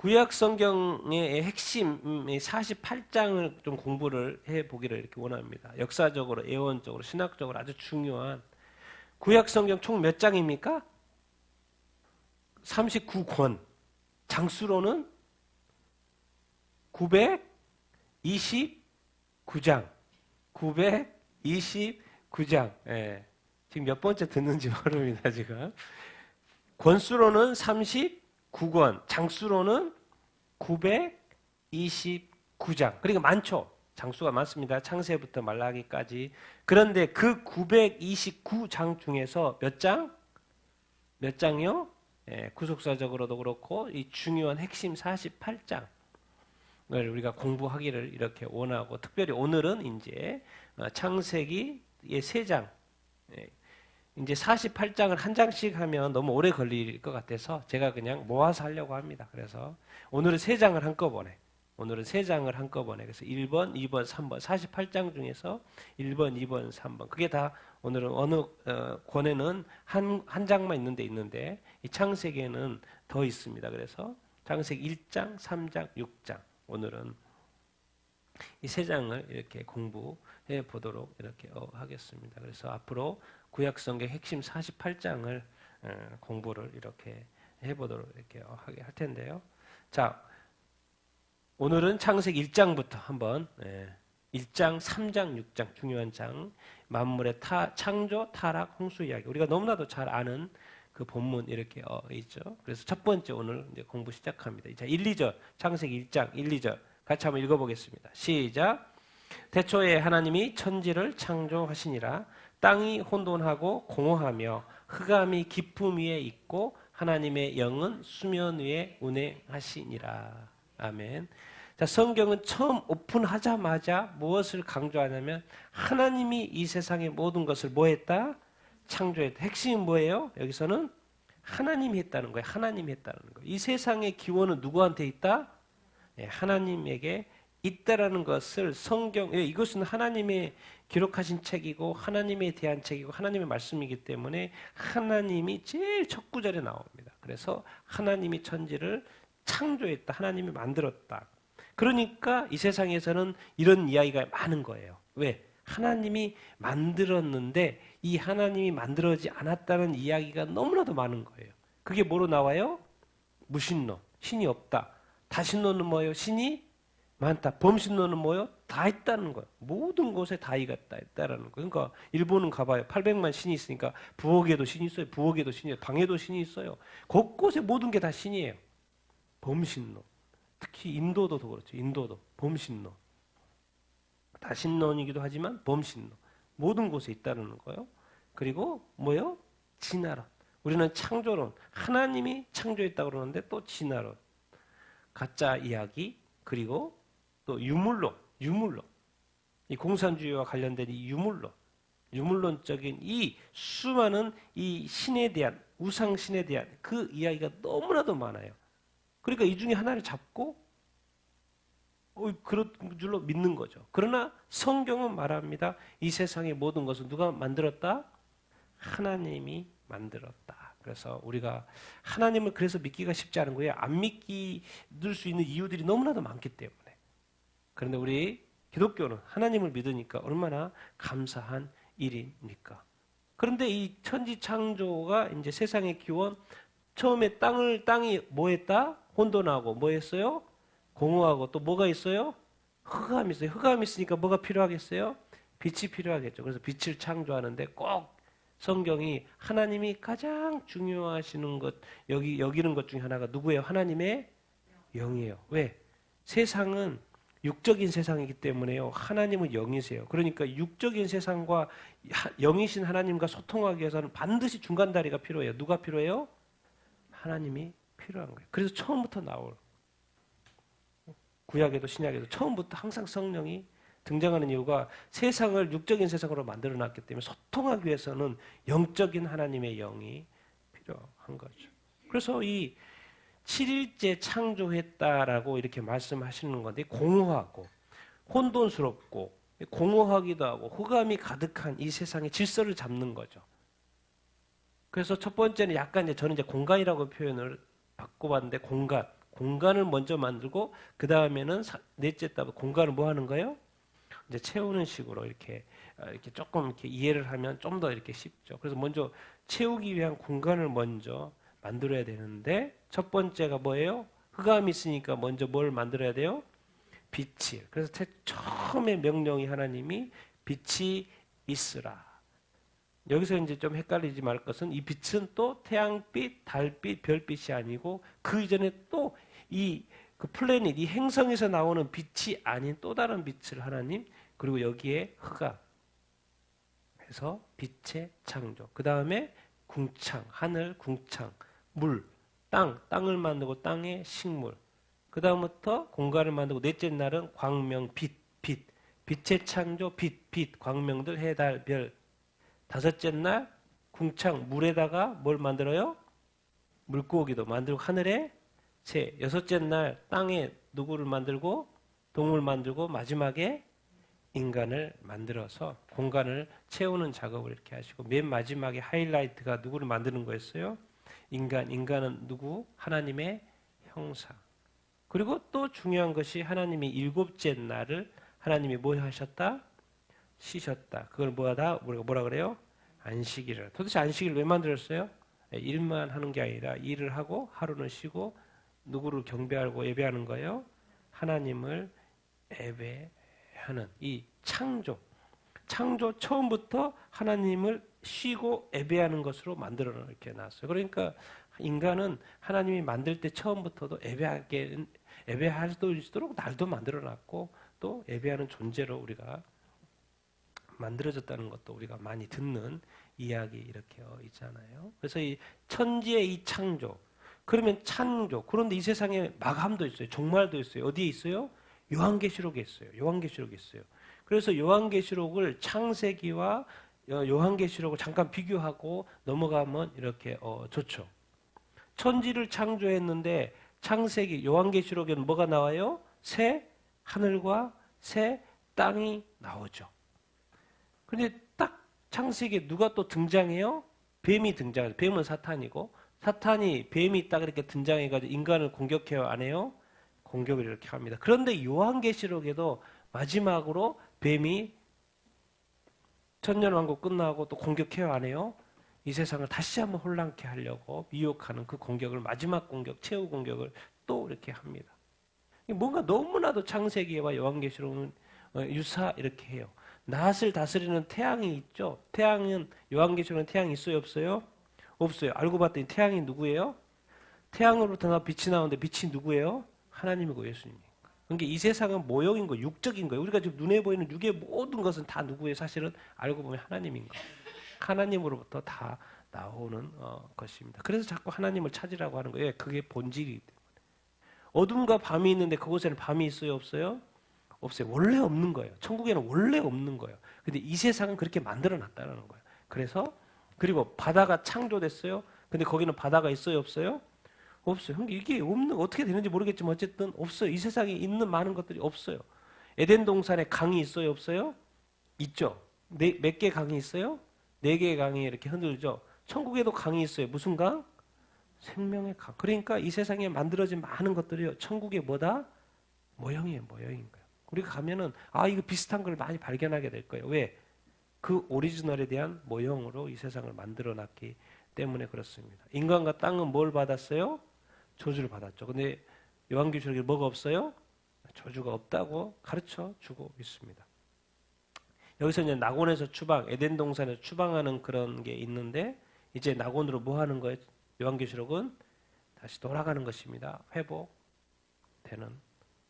구약 성경의 핵심 48장을 좀 공부를 해 보기를 이렇게 원합니다. 역사적으로, 예언적으로, 신학적으로 아주 중요한 구약 성경 총 몇 장입니까? 39권. 장수로는 929장. 929장. 예. 지금 몇 번째 듣는지 모릅니다, 지금. 권수로는 39권, 장수로는 929장. 그러니까 많죠. 장수가 많습니다. 창세부터 말라기까지. 그런데 그 929장 중에서 몇 장? 몇 장이요? 예, 구속사적으로도 그렇고 이 중요한 핵심 48장을 우리가 공부하기를 이렇게 원하고, 특별히 오늘은 이제 창세기의 3장, 이제 48장을 한 장씩 하면 너무 오래 걸릴 것 같아서 제가 그냥 모아서 하려고 합니다. 그래서 오늘은 3장을 한꺼번에, 그래서 1번, 2번, 3번, 48장 중에서 1번, 2번, 3번. 그게 다 오늘은 어느 권에는 한 장만 있는데 이 창세기에는 더 있습니다. 그래서 창세기 1장, 3장, 6장. 오늘은 이 3장을 이렇게 공부해 보도록 이렇게 하겠습니다. 그래서 앞으로 구약성경 핵심 48장을 공부를 이렇게 해보도록 이렇게 하게 할 텐데요. 자, 오늘은 창세기 1장부터 한번 1장, 3장, 6장 중요한 장, 만물의 창조, 타락, 홍수 이야기. 우리가 너무나도 잘 아는 그 본문 이렇게 있죠. 그래서 첫 번째 오늘 이제 공부 시작합니다. 자, 1, 2절 창세기 1장 1, 2절 같이 한번 읽어보겠습니다. 시작. 태초에 하나님이 천지를 창조하시니라. 땅이 혼돈하고 공허하며 흑암이 깊음 위에 있고 하나님의 영은 수면 위에 운행하시니라. 아멘. 자, 성경은 처음 오픈하자마자 무엇을 강조하냐면 하나님이 이 세상의 모든 것을 뭐 했다? 창조했다. 핵심이 뭐예요? 여기서는 하나님이 했다는 거예요. 하나님이 했다는 거예요. 이 세상의 기원은 누구한테 있다? 하나님에게 있다라는 것을 성경, 이것은 하나님의 기록하신 책이고 하나님에 대한 책이고 하나님의 말씀이기 때문에 하나님이 제일 첫 구절에 나옵니다. 그래서 하나님이 천지를 창조했다. 하나님이 만들었다. 그러니까 이 세상에서는 이런 이야기가 많은 거예요. 왜? 하나님이 만들었는데 이 하나님이 만들어지지 않았다는 이야기가 너무나도 많은 거예요. 그게 뭐로 나와요? 무신론, 신이 없다. 다신론은 뭐예요? 신이 많다. 범신론은 뭐예요? 다 있다는 거예요. 모든 곳에 다 있다라는 거예요. 그러니까 일본은 가봐요. 800만 신이 있으니까 부엌에도 신이 있어요. 부엌에도 신이 있어요. 방에도 신이 있어요. 곳곳에 모든 게 다 신이에요. 범신론. 특히 인도도 더 그렇죠. 인도도 범신론. 다신론이기도 하지만 범신론. 모든 곳에 있다는 거예요. 그리고 뭐요? 진화론. 우리는 창조론. 하나님이 창조했다고 그러는데 또 진화론. 가짜 이야기. 그리고 또 유물론. 이 공산주의와 관련된 이 유물론적인 이 수많은 이 신에 대한, 우상신에 대한 그 이야기가 너무나도 많아요. 그러니까 이 중에 하나를 잡고 그런 줄로 믿는 거죠. 그러나 성경은 말합니다. 이 세상의 모든 것은 누가 만들었다? 하나님이 만들었다. 그래서 우리가 하나님을 그래서 믿기가 쉽지 않은 거예요. 안 믿을 수 있는 이유들이 너무나도 많기 때문에. 그런데 우리 기독교는 하나님을 믿으니까 얼마나 감사한 일입니까? 그런데 이 천지 창조가 이제 세상의 기원, 처음에 땅이 뭐 했다? 혼돈하고 뭐 했어요? 공허하고 또 뭐가 있어요? 흑암이 있어요. 흑암이 있으니까 뭐가 필요하겠어요? 빛이 필요하겠죠. 그래서 빛을 창조하는데 꼭 성경이 하나님이 가장 중요하시는 것, 여기는 것 중에 하나가 누구예요? 하나님의 영이에요. 왜? 세상은 육적인 세상이기 때문에요. 하나님은 영이세요. 그러니까 육적인 세상과 영이신 하나님과 소통하기 위해서는 반드시 중간다리가 필요해요. 누가 필요해요? 하나님이 필요한 거예요. 그래서 처음부터 나올 구약에도 신약에도 처음부터 항상 성령이 등장하는 이유가 세상을 육적인 세상으로 만들어놨기 때문에 소통하기 위해서는 영적인 하나님의 영이 필요한 거죠. 그래서 이 7일째 창조했다라고 이렇게 말씀하시는 건데 공허하고 혼돈스럽고 공허하기도 하고 흑암이 가득한 이 세상의 질서를 잡는 거죠. 그래서 첫 번째는 약간 저는 공간이라고 표현을 바꿔봤는데 공간을 먼저 만들고 그 다음에는 넷째 답 공간을 뭐 하는 거예요? 이제 채우는 식으로 이렇게 조금 이렇게 이해를 하면 좀 더 이렇게 쉽죠. 그래서 먼저 채우기 위한 공간을 먼저 만들어야 되는데 첫 번째가 뭐예요? 흑암이 있으니까 먼저 뭘 만들어야 돼요? 빛이. 그래서 처음에 명령이 하나님이 빛이 있으라. 여기서 이제 좀 헷갈리지 말 것은 이 빛은 또 태양빛, 달빛, 별빛이 아니고 그 이전에 또 이 그 플래닛, 이 행성에서 나오는 빛이 아닌 또 다른 빛을 하나님 그리고 여기에 흑암 해서 빛의 창조. 그 다음에 궁창, 하늘, 궁창, 물, 땅을 만들고 땅의 식물. 그 다음부터 공간을 만들고 넷째 날은 광명, 빛의 창조, 빛, 광명들, 해, 달, 별. 다섯째 날 궁창, 물에다가 뭘 만들어요? 물고기도 만들고 하늘에 새. 여섯째 날 땅에 누구를 만들고 동물 만들고 마지막에 인간을 만들어서 공간을 채우는 작업을 이렇게 하시고 맨 마지막에 하이라이트가 누구를 만드는 거였어요? 인간은 누구? 하나님의 형상. 그리고 또 중요한 것이 하나님이 일곱째 날을 하나님이 뭐 하셨다? 쉬셨다. 그걸 우리가 뭐라 그래요? 안식일을. 도대체 안식일을 왜 만들었어요? 일만 하는 게 아니라 일을 하고 하루는 쉬고 누구를 경배하고 예배하는 거예요? 하나님을 예배하는 이 창조 처음부터 하나님을 쉬고 예배하는 것으로 만들어 이렇게 놨어요. 그러니까 인간은 하나님이 만들 때 처음부터도 예배할 수 있도록 날도 만들어 놨고 또 예배하는 존재로 우리가 만들어졌다는 것도 우리가 많이 듣는 이야기 이렇게 있잖아요. 그래서 이 천지의 이 창조. 그러면 창조. 그런데 이 세상에 마감도 있어요. 종말도 있어요. 어디에 있어요? 요한계시록에 있어요. 요한계시록에 있어요. 그래서 요한계시록을 창세기와 요한계시록을 잠깐 비교하고 넘어가면 이렇게 좋죠. 천지를 창조했는데 창세기 요한계시록에는 뭐가 나와요? 새 하늘과 새 땅이 나오죠. 근데 딱 창세기에 누가 또 등장해요? 뱀이 등장해요. 뱀은 사탄이고 사탄이 뱀이 딱 이렇게 등장해가지고 인간을 공격해요? 안 해요? 공격을 이렇게 합니다. 그런데 요한계시록에도 마지막으로 뱀이 천년왕국 끝나고 또 공격해요? 안 해요? 이 세상을 다시 한번 혼란케 하려고 미혹하는 그 공격을 마지막 공격, 최후 공격을 또 이렇게 합니다. 뭔가 너무나도 창세기와 요한계시록은 유사 이렇게 해요. 낫을 다스리는 태양이 있죠. 태양은 요한계시록은 태양이 있어요, 없어요? 없어요. 알고 봤더니 태양이 누구예요? 태양으로부터 빛이 나오는데 빛이 누구예요? 하나님이고 예수님. 그러니까 이 세상은 모형인 거예요. 육적인 거예요. 우리가 지금 눈에 보이는 육의 모든 것은 다 누구예요? 사실은 알고 보면 하나님인 거예요. 하나님으로부터 다 나오는 것입니다. 그래서 자꾸 하나님을 찾으라고 하는 거예요. 그게 본질이기 때문에. 어둠과 밤이 있는데 그곳에는 밤이 있어요? 없어요? 없어요. 원래 없는 거예요. 천국에는 원래 없는 거예요. 근데 이 세상은 그렇게 만들어 놨다는 거예요. 그래서 그리고 바다가 창조됐어요. 근데 거기는 바다가 있어요? 없어요? 없어요. 이게 어떻게 되는지 모르겠지만 어쨌든 없어요. 이 세상에 있는 많은 것들이 없어요. 에덴 동산에 강이 있어요? 없어요? 있죠. 몇 개 강이 있어요? 4개의 강이 이렇게 흔들죠. 천국에도 강이 있어요. 무슨 강? 생명의 강. 그러니까 이 세상에 만들어진 많은 것들이 천국의 뭐다? 모형인 거예요. 우리가 가면은 이거 비슷한 걸 많이 발견하게 될 거예요. 왜? 그 오리지널에 대한 모형으로 이 세상을 만들어 놨기 때문에 그렇습니다. 인간과 땅은 뭘 받았어요? 저주를 받았죠. 근데 요한계시록에 뭐가 없어요? 저주가 없다고 가르쳐 주고 있습니다. 여기서 이제 낙원에서 추방, 에덴 동산에서 추방하는 그런 게 있는데 이제 낙원으로 뭐 하는 거예요? 요한계시록은 다시 돌아가는 것입니다. 회복되는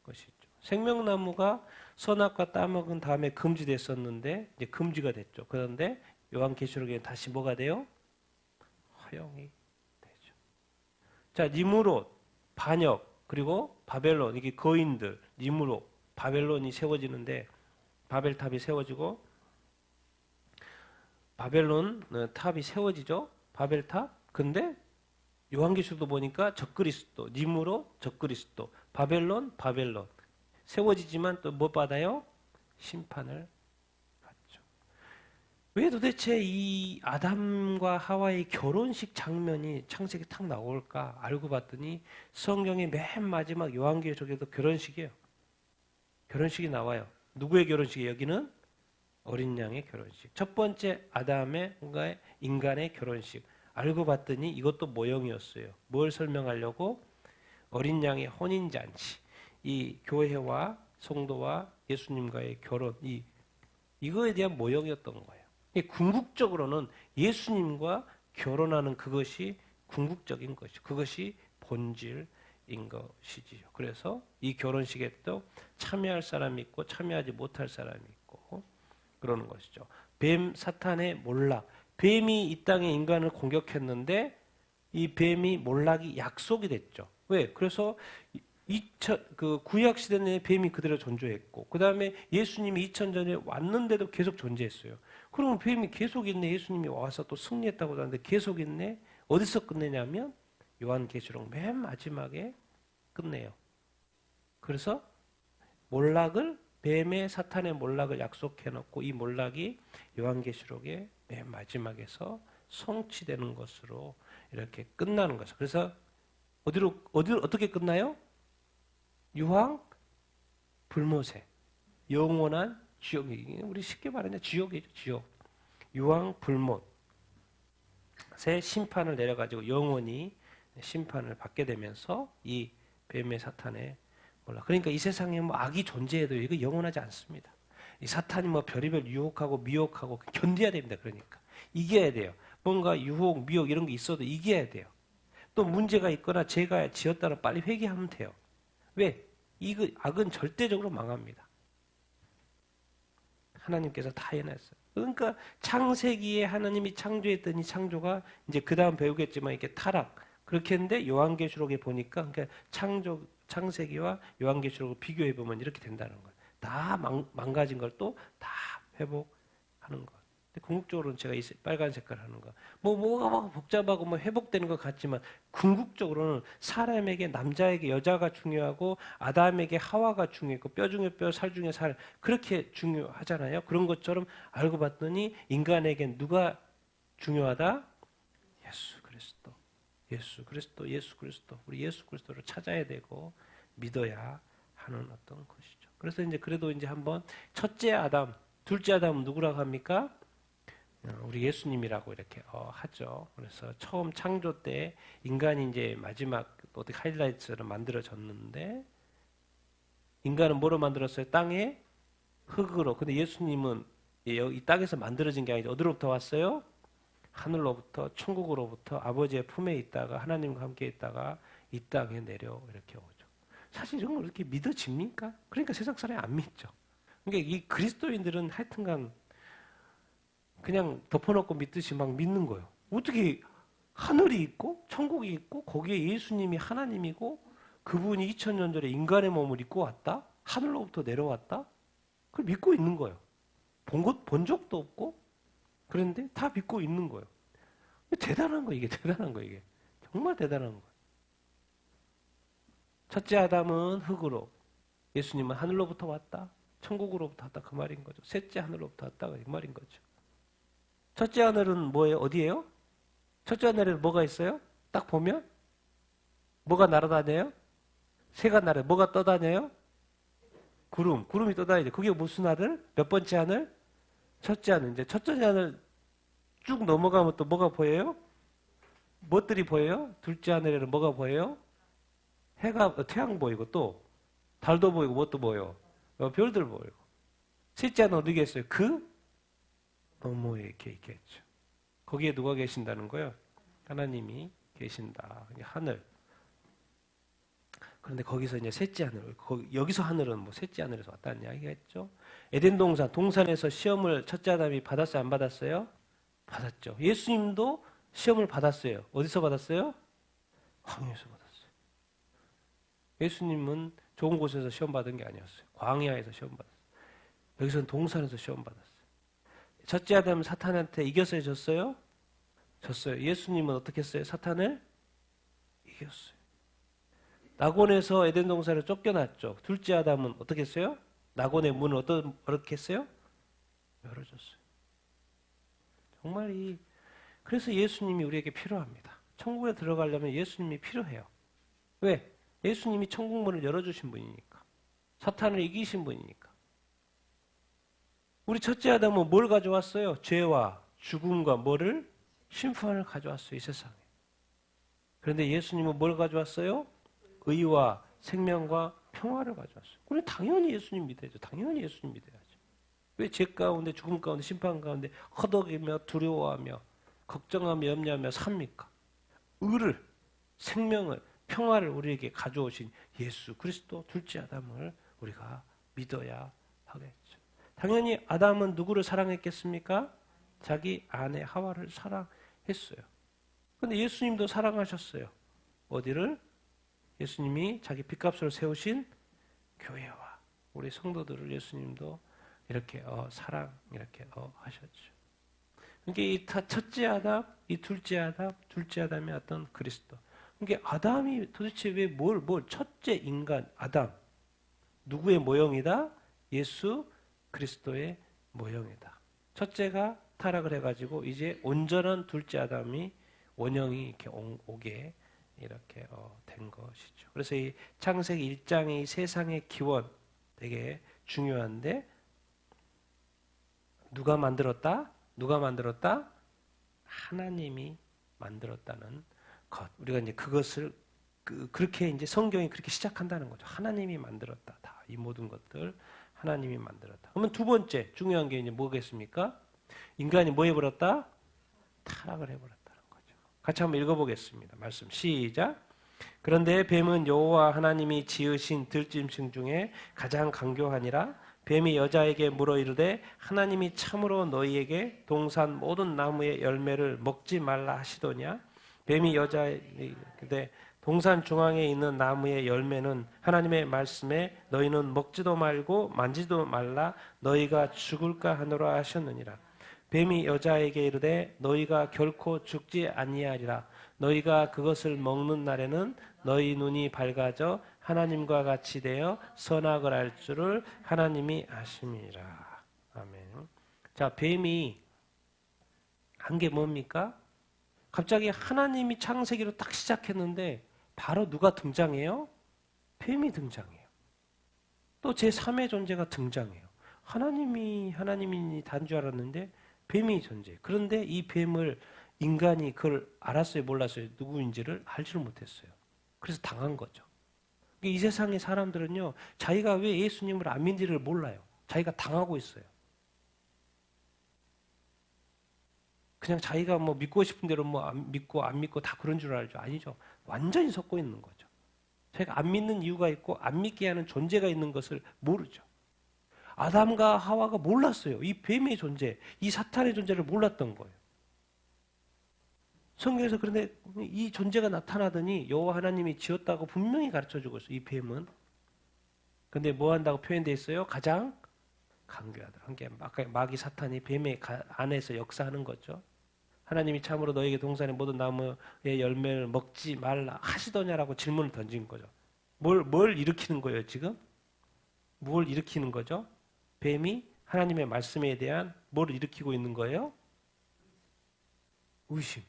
것이죠. 생명나무가 선악과 따먹은 다음에 금지됐었는데 이제 금지가 됐죠. 그런데 요한계시록에 다시 뭐가 돼요? 허용이 되죠. 자, 니무롯, 반역, 그리고 바벨론, 이게 거인들, 니무롯, 바벨론이 세워지는데 바벨탑이 세워지고 바벨론 탑이 세워지죠. 바벨탑. 근데 요한계시록도 보니까 적그리스도, 니무롯, 적그리스도, 바벨론 세워지지만 또 뭐 받아요? 심판을 받죠. 왜 도대체 이 아담과 하와의 결혼식 장면이 창세기 탁 나올까? 알고 봤더니 성경의 맨 마지막 요한계시록에도 결혼식이에요. 결혼식이 나와요. 누구의 결혼식이에요? 여기는 어린 양의 결혼식. 첫 번째 아담의 인간의 결혼식. 알고 봤더니 이것도 모형이었어요. 뭘 설명하려고? 어린 양의 혼인잔치. 이 교회와 성도와 예수님과의 결혼. 이거에 대한 모형이었던 거예요. 궁극적으로는 예수님과 결혼하는 그것이 궁극적인 것이죠. 그것이 본질인 것이지요. 그래서 이 결혼식에 또 참여할 사람이 있고 참여하지 못할 사람이 있고 그러는 것이죠. 뱀 사탄의 몰락. 뱀이 이 땅에 인간을 공격했는데 이 뱀이 몰락이 약속이 됐죠. 왜? 그래서 그 구약 시대 내에 뱀이 그대로 존재했고 그 다음에 예수님이 2000전에 왔는데도 계속 존재했어요. 그러면 뱀이 계속 있네. 예수님이 와서 또 승리했다고 하는데 계속 있네. 어디서 끝내냐면 요한계시록 맨 마지막에 끝내요. 그래서 몰락을 뱀의 사탄의 몰락을 약속해놓고 이 몰락이 요한계시록의 맨 마지막에서 성취되는 것으로 이렇게 끝나는 것이죠. 그래서 어디로 어떻게 끝나요? 유황 불못에 영원한 지옥이 우리 쉽게 말하면 지옥이죠. 지옥. 유황 불못에 심판을 내려가지고 영원히 심판을 받게 되면서 이 뱀의 사탄의 몰라. 그러니까 이 세상에 뭐 악이 존재해도 이거 영원하지 않습니다. 이 사탄이 뭐 별의별 유혹하고 미혹하고 견뎌야 됩니다. 그러니까 이겨야 돼요. 뭔가 유혹, 미혹 이런 게 있어도 이겨야 돼요. 또 문제가 있거나 죄가 지었다면 빨리 회개하면 돼요. 왜? 이거 악은 절대적으로 망합니다. 하나님께서 다 해냈어요. 그러니까 창세기에 하나님이 창조했던 이 창조가 이제 그 다음 배우겠지만 이렇게 타락 그렇게 했는데 요한계시록에 보니까 그러니까 창세기와 요한계시록을 비교해 보면 이렇게 된다는 거예요. 다 망가진 걸 또 다 회복하는 것. 근데 궁극적으로는 제가 이 빨간 색깔 하는 거, 뭐가 막 복잡하고 뭐 회복되는 것 같지만 궁극적으로는 사람에게 남자에게 여자가 중요하고 아담에게 하와가 중요했고 뼈 중에 뼈, 살 중에 살 그렇게 중요하잖아요. 그런 것처럼 알고 봤더니 인간에겐 누가 중요하다? 예수 그리스도. 예수 그리스도, 예수 그리스도. 우리 예수 그리스도를 찾아야 되고 믿어야 하는 어떤 것이죠. 그래서 이제 그래도 이제 한번 첫째 아담, 둘째 아담은 누구라고 합니까? 우리 예수님이라고 이렇게 하죠. 그래서 처음 창조 때 인간이 이제 마지막 어떻게 하이라이트를 만들어졌는데 인간은 뭐로 만들었어요? 땅에 흙으로. 근데 예수님은 이 땅에서 만들어진 게 아니죠. 어디로부터 왔어요? 하늘로부터 천국으로부터 아버지의 품에 있다가 하나님과 함께 있다가 이 땅에 내려 이렇게 오죠. 사실 이런 걸 이렇게 믿어집니까? 그러니까 세상 사람이 안 믿죠. 그러니까 이 그리스도인들은 하여튼간 그냥 덮어놓고 믿듯이 막 믿는 거예요. 어떻게 하늘이 있고 천국이 있고 거기에 예수님이 하나님이고 그분이 2000년 전에 인간의 몸을 입고 왔다? 하늘로부터 내려왔다? 그걸 믿고 있는 거예요. 본 적도 없고 그런데 다 믿고 있는 거예요. 대단한 거 이게 대단한 거 이게 정말 대단한 거예요. 첫째 아담은 흙으로, 예수님은 하늘로부터 왔다, 천국으로부터 왔다 그 말인 거죠. 셋째 하늘로부터 왔다 그 말인 거죠. 첫째 하늘은 뭐예요? 어디예요? 첫째 하늘에 뭐가 있어요? 딱 보면 뭐가 날아다녀요? 새가 날아요. 뭐가 떠다녀요? 구름이 떠다니죠. 그게 무슨 하늘? 몇 번째 하늘? 첫째 하늘. 이제 첫째 하늘 쭉 넘어가면 또 뭐가 보여요? 무엇들이 보여요? 둘째 하늘에는 뭐가 보여요? 태양 보이고 또 달도 보이고 무엇도 보여요? 별들 보이고. 셋째 하늘 어디 계세요? 그 너머에 이렇게 있겠죠. 거기에 누가 계신다는 거예요? 하나님이 계신다. 하늘. 그런데 거기서 이제 셋째 하늘, 여기서 하늘은 뭐 셋째 하늘에서 왔다는 이야기겠죠. 에덴 동산에서 시험을 첫째 아담이 받았어요? 안 받았어요? 받았죠. 예수님도 시험을 받았어요. 어디서 받았어요? 광야에서 받았어요. 예수님은 좋은 곳에서 시험 받은 게 아니었어요. 광야에서 시험 받았어요. 여기서는 동산에서 시험 받았어요. 첫째 아담은 사탄한테 이겼어요? 졌어요? 졌어요. 예수님은 어떻게 했어요? 사탄을 이겼어요. 낙원에서 에덴 동산을 쫓겨났죠. 둘째 아담은 어떻게 했어요? 낙원의 문을 어떻게 했어요? 열어줬어요. 정말 그래서 예수님이 우리에게 필요합니다. 천국에 들어가려면 예수님이 필요해요. 왜? 예수님이 천국 문을 열어주신 분이니까. 사탄을 이기신 분이니까. 우리 첫째 아담은 뭘 가져왔어요? 죄와 죽음과 뭐를? 심판을 가져왔어요, 이 세상에. 그런데 예수님은 뭘 가져왔어요? 의와 생명과 평화를 가져왔어요. 우리 당연히 예수님 믿어야죠. 당연히 예수님 믿어야죠. 왜 죄 가운데, 죽음 가운데, 심판 가운데 허덕이며 두려워하며 걱정하며 염려하며 삽니까? 의를, 생명을, 평화를 우리에게 가져오신 예수 그리스도 둘째 아담을 우리가 믿어야 하겠죠. 당연히 아담은 누구를 사랑했겠습니까? 자기 아내 하와를 사랑했어요. 그런데 예수님도 사랑하셨어요. 어디를? 예수님이 자기 핏값으로 세우신 교회와 우리 성도들을 예수님도 이렇게 이렇게 하셨죠. 그러니까 이 첫째 아담, 이 둘째 아담의 어떤 그리스도. 그러니까 아담이 도대체 왜 첫째 인간 아담 누구의 모형이다? 예수 그리스도의 모형이다. 첫째가 타락을 해가지고 이제 온전한 둘째 아담이 원형이 이렇게 오게 이렇게 된 것이죠. 그래서 이 창세기 1장의 세상의 기원 되게 중요한데 누가 만들었다? 하나님이 만들었다는 것. 우리가 이제 그것을 그렇게 이제 성경이 그렇게 시작한다는 거죠. 하나님이 만들었다. 다 이 모든 것들 하나님이 만들었다. 그러면 두 번째 중요한 게 이제 뭐겠습니까? 인간이 뭐 해버렸다? 타락을 해버렸다는 거죠. 같이 한번 읽어보겠습니다. 말씀 시작. 그런데 뱀은 여호와 하나님이 지으신 들짐승 중에 가장 강교하니라. 뱀이 여자에게 물어 이르되 하나님이 참으로 너희에게 동산 모든 나무의 열매를 먹지 말라 하시더냐. 뱀이 여자에게 동산 중앙에 있는 나무의 열매는 하나님의 말씀에 너희는 먹지도 말고 만지도 말라 너희가 죽을까 하노라 하셨느니라. 뱀이 여자에게 이르되 너희가 결코 죽지 아니하리라. 너희가 그것을 먹는 날에는 너희 눈이 밝아져 하나님과 같이 되어 선악을 알 줄을 하나님이 아심이라. 아멘. 자, 뱀이 한 게 뭡니까? 갑자기 하나님이 창세기로 딱 시작했는데 바로 누가 등장해요? 뱀이 등장해요. 또 제3의 존재가 등장해요. 하나님이 단 줄 알았는데 뱀이 존재. 그런데 이 뱀을 인간이 그걸 알았어요, 몰랐어요? 누구인지를 알지를 못했어요. 그래서 당한 거죠. 이 세상의 사람들은요, 자기가 왜 예수님을 안 믿는지를 몰라요. 자기가 당하고 있어요. 그냥 자기가 뭐 믿고 싶은 대로 뭐 안 믿고 다 그런 줄 알죠. 아니죠. 완전히 섞고 있는 거죠. 자기가 안 믿는 이유가 있고 안 믿게 하는 존재가 있는 것을 모르죠. 아담과 하와가 몰랐어요. 이 뱀의 존재, 이 사탄의 존재를 몰랐던 거예요. 성경에서 그런데 이 존재가 나타나더니 여호와 하나님이 지었다고 분명히 가르쳐주고 있어요. 이 뱀은. 근데 뭐 한다고 표현되어 있어요? 가장 강교하다. 아까 마귀 사탄이 뱀의 안에서 역사하는 거죠. 하나님이 참으로 너에게 동산의 모든 나무의 열매를 먹지 말라 하시더냐라고 질문을 던진 거죠. 뭘 일으키는 거예요, 지금? 뭘 일으키는 거죠? 뱀이 하나님의 말씀에 대한 뭘 일으키고 있는 거예요? 의심.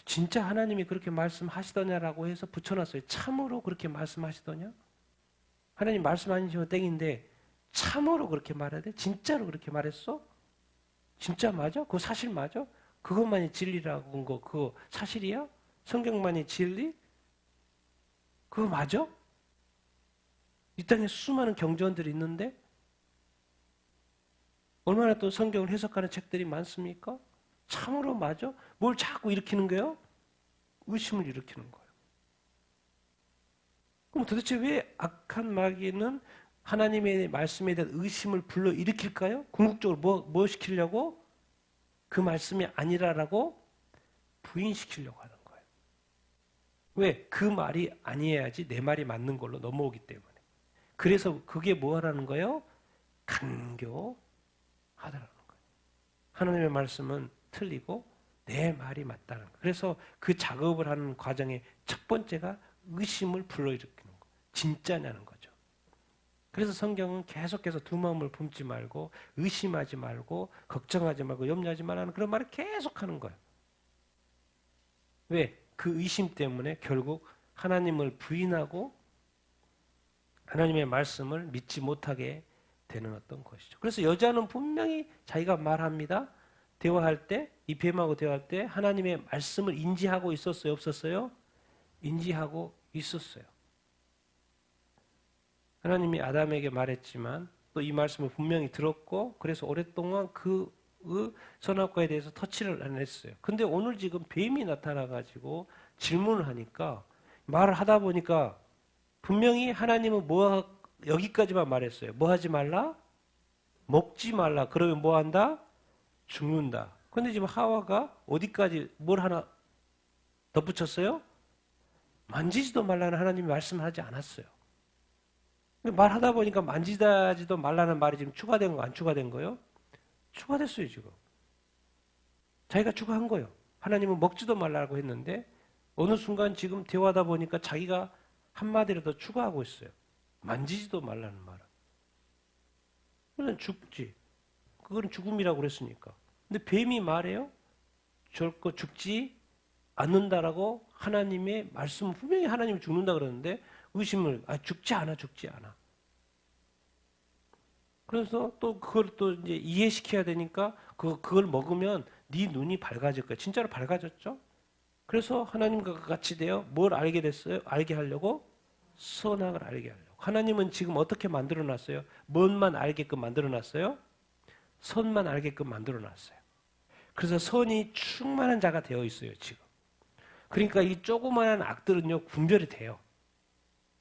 진짜 하나님이 그렇게 말씀하시더냐라고 해서 붙여놨어요. 참으로 그렇게 말씀하시더냐? 하나님 말씀 아니시면 땡인데 참으로 그렇게 말해야 돼? 진짜로 그렇게 말했어? 진짜 맞아? 그거 사실 맞아? 그것만이 진리라고 한 거 그거 사실이야? 성경만이 진리? 그거 맞아? 이 땅에 수많은 경전들이 있는데 얼마나 또 성경을 해석하는 책들이 많습니까? 참으로 맞아? 뭘 자꾸 일으키는 거예요? 의심을 일으키는 거예요. 그럼 도대체 왜 악한 마귀는 하나님의 말씀에 대한 의심을 불러일으킬까요? 궁극적으로 뭐 시키려고? 그 말씀이 아니라라고 부인시키려고 하는 거예요. 왜? 그 말이 아니어야지 내 말이 맞는 걸로 넘어오기 때문에. 그래서 그게 뭐 하라는 거예요? 간교하다라는 거예요. 하나님의 말씀은 틀리고 내 말이 맞다는 거예요. 그래서 그 작업을 하는 과정의 첫 번째가 의심을 불러일으키는 거예요. 진짜냐는 거죠. 그래서 성경은 계속해서 두 마음을 품지 말고 의심하지 말고 걱정하지 말고 염려하지 말라는 그런 말을 계속하는 거예요. 왜? 그 의심 때문에 결국 하나님을 부인하고 하나님의 말씀을 믿지 못하게 되는 어떤 것이죠. 그래서 여자는 분명히 자기가 말합니다. 대화할 때, 이 뱀하고 대화할 때 하나님의 말씀을 인지하고 있었어요? 없었어요? 인지하고 있었어요. 하나님이 아담에게 말했지만 또 이 말씀을 분명히 들었고 그래서 오랫동안 그 선악과에 대해서 터치를 안 했어요. 근데 오늘 지금 뱀이 나타나가지고 질문을 하니까 말을 하다 보니까 분명히 하나님은 여기까지만 말했어요. 뭐 하지 말라? 먹지 말라. 그러면 뭐 한다? 죽는다. 근데 지금 하와가 어디까지 뭘 하나 덧붙였어요? 만지지도 말라는 하나님이 말씀하지 않았어요. 말하다 보니까 만지다지도 말라는 말이 지금 추가된 거 안 추가된 거요? 추가됐어요 지금. 자기가 추가한 거예요. 하나님은 먹지도 말라고 했는데 어느 순간 지금 대화하다 보니까 자기가 한마디를 더 추가하고 있어요. 만지지도 말라는 말은. 그건 죽지. 그건 죽음이라고 그랬으니까. 근데 뱀이 말해요. 절거 죽지 않는다라고 하나님의 말씀 분명히 하나님이 죽는다 그러는데 의심을 죽지 않아. 그래서 또 그걸 또 이제 이해시켜야 되니까 그걸 먹으면 네 눈이 밝아질 거야. 진짜로 밝아졌죠? 그래서 하나님과 같이 되어 뭘 알게 됐어요? 알게 하려고 선악을 알게 하려고. 하나님은 지금 어떻게 만들어 놨어요? 뭔만 알게끔 만들어 놨어요? 선만 알게끔 만들어 놨어요. 그래서 선이 충만한 자가 되어 있어요, 지금. 그러니까 이 조그마한 악들은요, 분별이 돼요.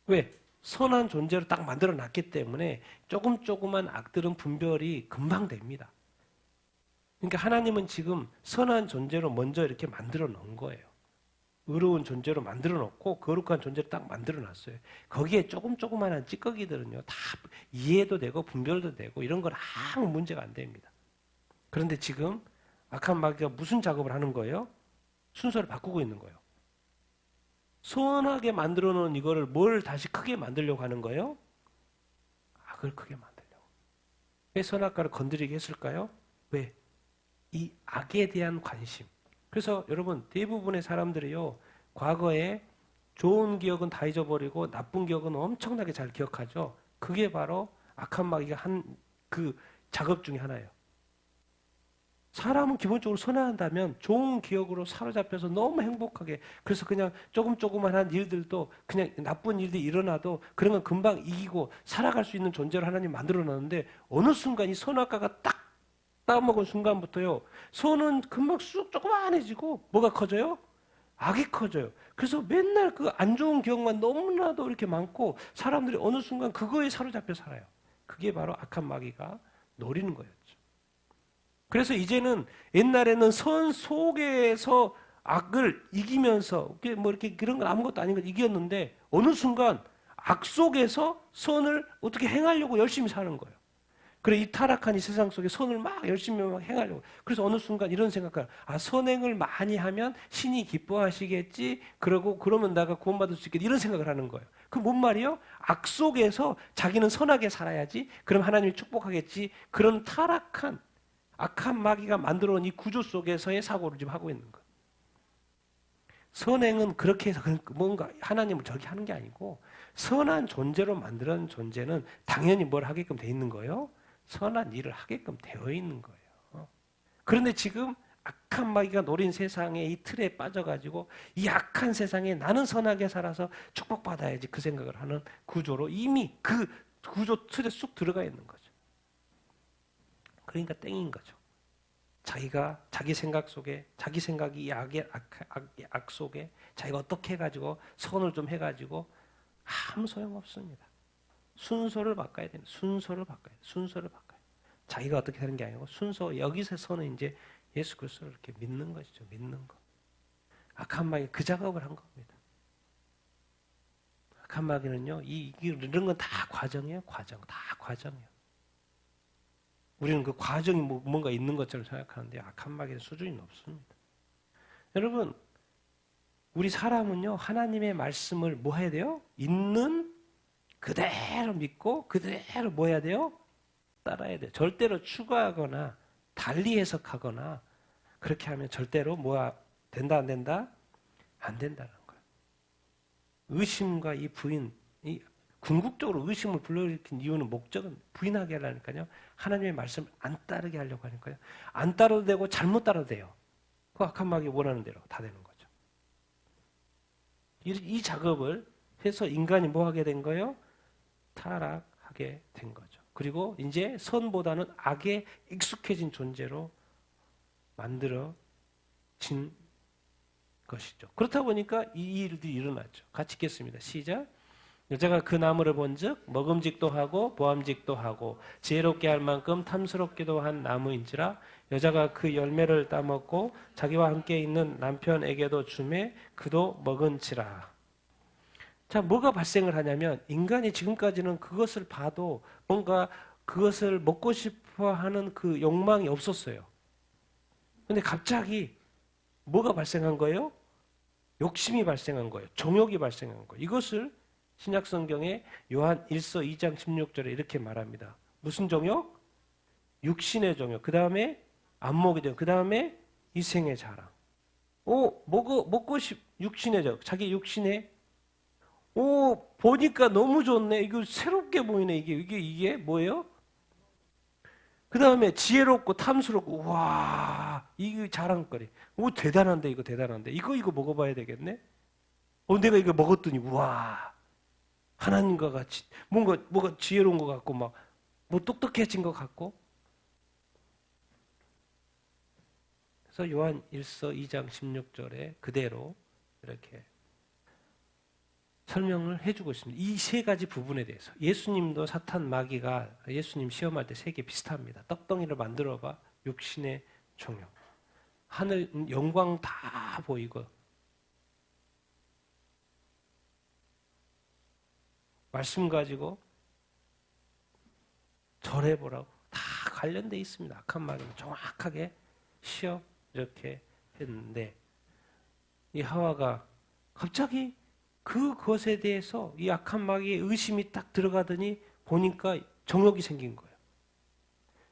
왜? 선한 존재로 딱 만들어 놨기 때문에 조그만 악들은 분별이 금방 됩니다. 그러니까 하나님은 지금 선한 존재로 먼저 이렇게 만들어 놓은 거예요. 의로운 존재로 만들어 놓고 거룩한 존재로 딱 만들어 놨어요. 거기에 조그만한 찌꺼기들은요, 다 이해도 되고 분별도 되고 이런 건 아무 문제가 안 됩니다. 그런데 지금 악한 마귀가 무슨 작업을 하는 거예요? 순서를 바꾸고 있는 거예요. 선하게 만들어 놓은 이거를 뭘 다시 크게 만들려고 하는 거예요? 악을 크게 만들려고. 왜 선악과를 건드리게 했을까요? 왜? 이 악에 대한 관심. 그래서 여러분 대부분의 사람들이요, 과거에 좋은 기억은 다 잊어버리고 나쁜 기억은 엄청나게 잘 기억하죠. 그게 바로 악한 마귀가 한 그 작업 중에 하나예요. 사람은 기본적으로 선행한다면 좋은 기억으로 사로잡혀서 너무 행복하게, 그래서 그냥 조그만한 일들도 그냥 나쁜 일들이 일어나도 그런 건 금방 이기고 살아갈 수 있는 존재로 하나님 만들어 놨는데 어느 순간 이 선악과가 딱 따먹은 순간부터요, 선은 금방 쑥 조그만해지고 뭐가 커져요? 악이 커져요. 그래서 맨날 그 안 좋은 기억만 너무나도 이렇게 많고 사람들이 어느 순간 그거에 사로잡혀 살아요. 그게 바로 악한 마귀가 노리는 거였죠. 그래서 이제는 옛날에는 선 속에서 악을 이기면서 뭐 이렇게 그런 건 아무것도 아닌 걸 이겼는데 어느 순간 악 속에서 선을 어떻게 행하려고 열심히 사는 거예요. 그래 이 타락한 이 세상 속에 선을 막 열심히 막 행하려고. 그래서 어느 순간 이런 생각을, 선행을 많이 하면 신이 기뻐하시겠지. 그러면 내가 구원받을 수 있겠지. 이런 생각을 하는 거예요. 그 뭔 말이요? 악 속에서 자기는 선하게 살아야지. 그럼 하나님이 축복하겠지. 그런 타락한 악한 마귀가 만들어온 이 구조 속에서의 사고를 지금 하고 있는 거예요. 선행은 그렇게 해서 뭔가 하나님을 저기 하는 게 아니고 선한 존재로 만드는 존재는 당연히 뭘 하게끔 돼 있는 거예요? 선한 일을 하게끔 되어 있는 거예요. 그런데 지금 악한 마귀가 노린 세상의 이 틀에 빠져가지고 이 악한 세상에 나는 선하게 살아서 축복받아야지 그 생각을 하는 구조로 이미 그 구조 틀에 쑥 들어가 있는 거죠. 그러니까 땡인 거죠. 자기가 자기 생각 속에, 자기 생각이 이 악 속에 자기가 어떻게 해가지고 선을 좀 해가지고 아무 소용없습니다. 순서를 바꿔야 됩니다. 순서를 바꿔요. 자기가 어떻게 하는 게 아니고 순서, 여기서 선은 이제 예수 그리스도를 이렇게 믿는 것이죠. 믿는 거. 악한 마귀 그 작업을 한 겁니다. 악한 마귀는요, 이런 건 다 과정이에요. 다 과정이에요. 우리는 그 과정이 뭔가 있는 것처럼 생각하는데 악한 마귀는 수준이 높습니다. 여러분, 우리 사람은요, 하나님의 말씀을 뭐 해야 돼요? 있는 그대로 믿고 그대로 뭐 해야 돼요? 따라야 돼요. 절대로 추가하거나 달리 해석하거나 그렇게 하면 절대로 뭐가 된다 안 된다? 안 된다는 거예요. 의심과 이 부인, 이 궁극적으로 의심을 불러일으킨 이유는 목적은 부인하게 하려니까요. 하나님의 말씀을 안 따르게 하려고 하니까요. 안 따라도 되고 잘못 따라도 돼요. 그 악한 마귀 원하는 대로 다 되는 거죠. 이 작업을 해서 인간이 뭐 하게 된 거예요? 타락하게 된 거죠. 그리고 이제 선보다는 악에 익숙해진 존재로 만들어진 것이죠. 그렇다 보니까 이 일들이 일어났죠. 같이 읽겠습니다. 시작. 여자가 그 나무를 본즉 먹음직도 하고 보암직도 하고 지혜롭게 할 만큼 탐스럽기도 한 나무인지라 여자가 그 열매를 따먹고 자기와 함께 있는 남편에게도 주매 그도 먹은지라. 자, 뭐가 발생을 하냐면 인간이 지금까지는 그것을 봐도 뭔가 그것을 먹고 싶어 하는 그 욕망이 없었어요. 근데 갑자기 뭐가 발생한 거예요? 욕심이 발생한 거예요. 정욕이 발생한 거예요. 이것을 신약 성경에 요한 1서 2장 16절에 이렇게 말합니다. 무슨 정욕? 육신의 정욕. 그 다음에 안목의 정욕. 그 다음에 이생의 자랑. 육신의 정욕. 자기 육신의 보니까 너무 좋네. 이거 새롭게 보이네. 이게 뭐예요? 그 다음에 지혜롭고 탐스럽고, 와, 이게 자랑거리. 대단한데, 이거 대단한데. 이거 먹어봐야 되겠네? 내가 이거 먹었더니, 와, 하나님과 같이, 뭐가 지혜로운 것 같고, 뭐 똑똑해진 것 같고. 그래서 요한 1서 2장 16절에 그대로 이렇게 설명을 해주고 있습니다. 이 세 가지 부분에 대해서. 예수님도 사탄 마귀가 예수님 시험할 때 세 개 비슷합니다. 떡덩이를 만들어봐. 육신의 종욕. 하늘 영광 다 보이고 말씀 가지고 전해보라고 다 관련돼 있습니다. 악한 마귀는 정확하게 시험 이렇게 했는데 이 하와가 갑자기 그것에 대해서 이 악한 마귀의 의심이 딱 들어가더니 보니까 정욕이 생긴 거예요.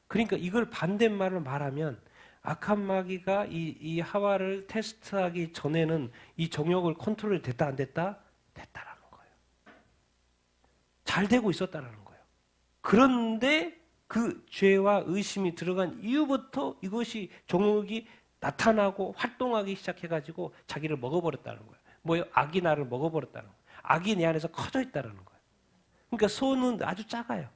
그러니까 이걸 반대말로 말하면 악한 마귀가 이 하와를 테스트하기 전에는 이 정욕을 컨트롤이 됐다 안 됐다? 됐다라는 거예요. 잘 되고 있었다라는 거예요. 그런데 그 죄와 의심이 들어간 이후부터 이것이 정욕이 나타나고 활동하기 시작해가지고 자기를 먹어버렸다는 거예요. 뭐예요? 악이 나를 먹어버렸다는 거예요. 악이 내 안에서 커져 있다는 거예요. 그러니까 손은 아주 작아요.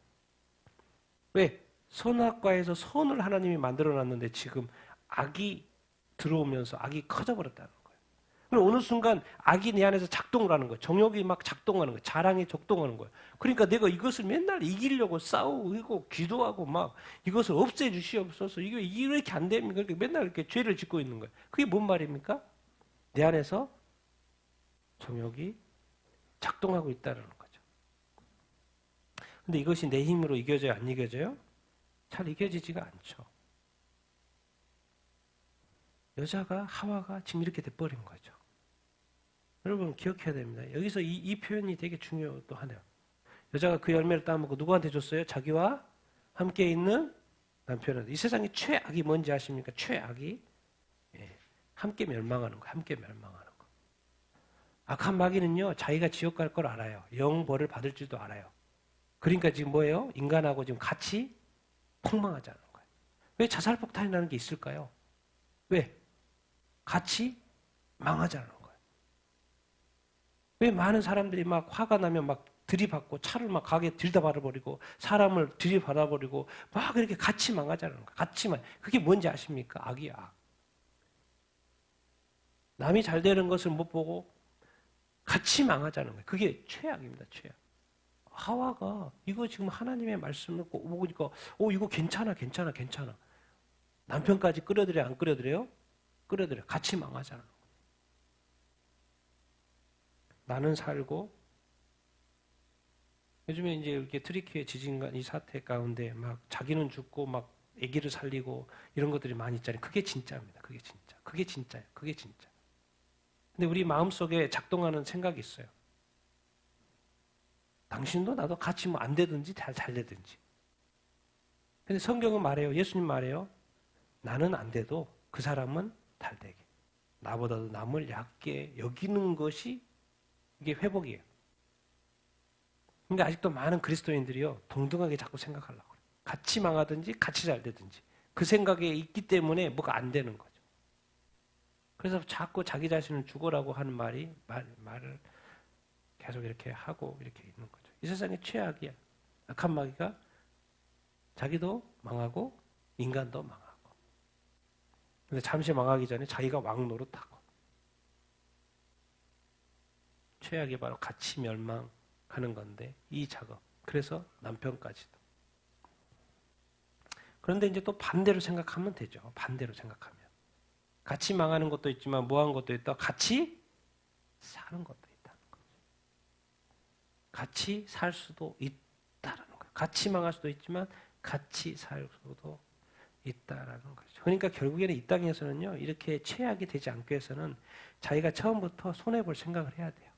왜? 선악과에서 선을 하나님이 만들어놨는데 지금 악이 들어오면서 악이 커져버렸다는 거예요. 그럼 어느 순간 악이 내 안에서 작동을 하는 거예요. 정욕이 막 작동하는 거예요. 자랑이 작동하는 거예요. 그러니까 내가 이것을 맨날 이기려고 싸우고 기도하고 막 이것을 없애주시옵소서. 이게 이렇게 안 됩니까? 그러니까 맨날 이렇게 죄를 짓고 있는 거예요. 그게 뭔 말입니까? 내 안에서 정욕이 작동하고 있다는 거죠. 근데 이것이 내 힘으로 이겨져요? 안 이겨져요? 잘 이겨지지가 않죠. 여자가 하와가 지금 이렇게 돼버린 거죠. 여러분 기억해야 됩니다. 여기서 이 표현이 되게 중요도 하네요. 여자가 그 열매를 따먹고 누구한테 줬어요? 자기와 함께 있는 남편한테. 이 세상에 최악이 뭔지 아십니까? 최악이 함께 멸망하는 거예요. 함께 멸망하는 거. 악한 마귀는요, 자기가 지옥 갈 걸 알아요. 영벌을 받을 줄도 알아요. 그러니까 지금 뭐예요? 인간하고 지금 같이 폭망하자는 거예요. 왜 자살폭탄이 나는 게 있을까요? 왜? 같이 망하자는 거예요. 왜 많은 사람들이 막 화가 나면 막 들이받고 차를 막 가게 들이받아버리고 사람을 들이받아버리고 막 이렇게 같이 망하자는 거예요. 같이만. 그게 뭔지 아십니까? 악이야, 악. 남이 잘 되는 것을 못 보고 같이 망하자는 거예요. 그게 최악입니다, 최악. 하와가 이거 지금 하나님의 말씀을 보니까 이거 괜찮아. 남편까지 끌어들여 안 끌어들여요? 끌어들여. 같이 망하자는 거예요. 나는 살고 요즘에 이제 이렇게 트리키의 지진과 이 사태 가운데 막 자기는 죽고 막 아기를 살리고 이런 것들이 많이 있잖아요. 그게 진짜입니다. 그게 진짜예요. 그게 진짜. 근데 우리 마음속에 작동하는 생각이 있어요. 당신도 나도 같이 뭐 안 되든지 잘 되든지. 근데 성경은 말해요. 예수님 말해요. 나는 안 돼도 그 사람은 잘 되게. 나보다도 남을 얕게 여기는 것이 이게 회복이에요. 근데 아직도 많은 그리스도인들이요. 동등하게 자꾸 생각하려고 그래요. 같이 망하든지 같이 잘 되든지. 그 생각에 있기 때문에 뭐가 안 되는 거죠. 그래서 자꾸 자기 자신을 죽어라고 하는 말을 계속 이렇게 하고 이렇게 있는 거죠. 이 세상의 최악이야. 악한 마귀가 자기도 망하고 인간도 망하고. 근데 잠시 망하기 전에 자기가 왕 노릇하고. 최악이 바로 같이 멸망하는 건데 이 작업. 그래서 남편까지도. 그런데 이제 또 반대로 생각하면 되죠. 반대로 생각하면. 같이 망하는 것도 있지만 뭐한 것도 있다. 같이 사는 것도 있다는 거죠. 같이 살 수도 있다라는 거예요. 같이 망할 수도 있지만 같이 살 수도 있다라는 거죠. 그러니까 결국에는 이 땅에서는요. 이렇게 최악이 되지 않기 위해서는 자기가 처음부터 손해볼 생각을 해야 돼요.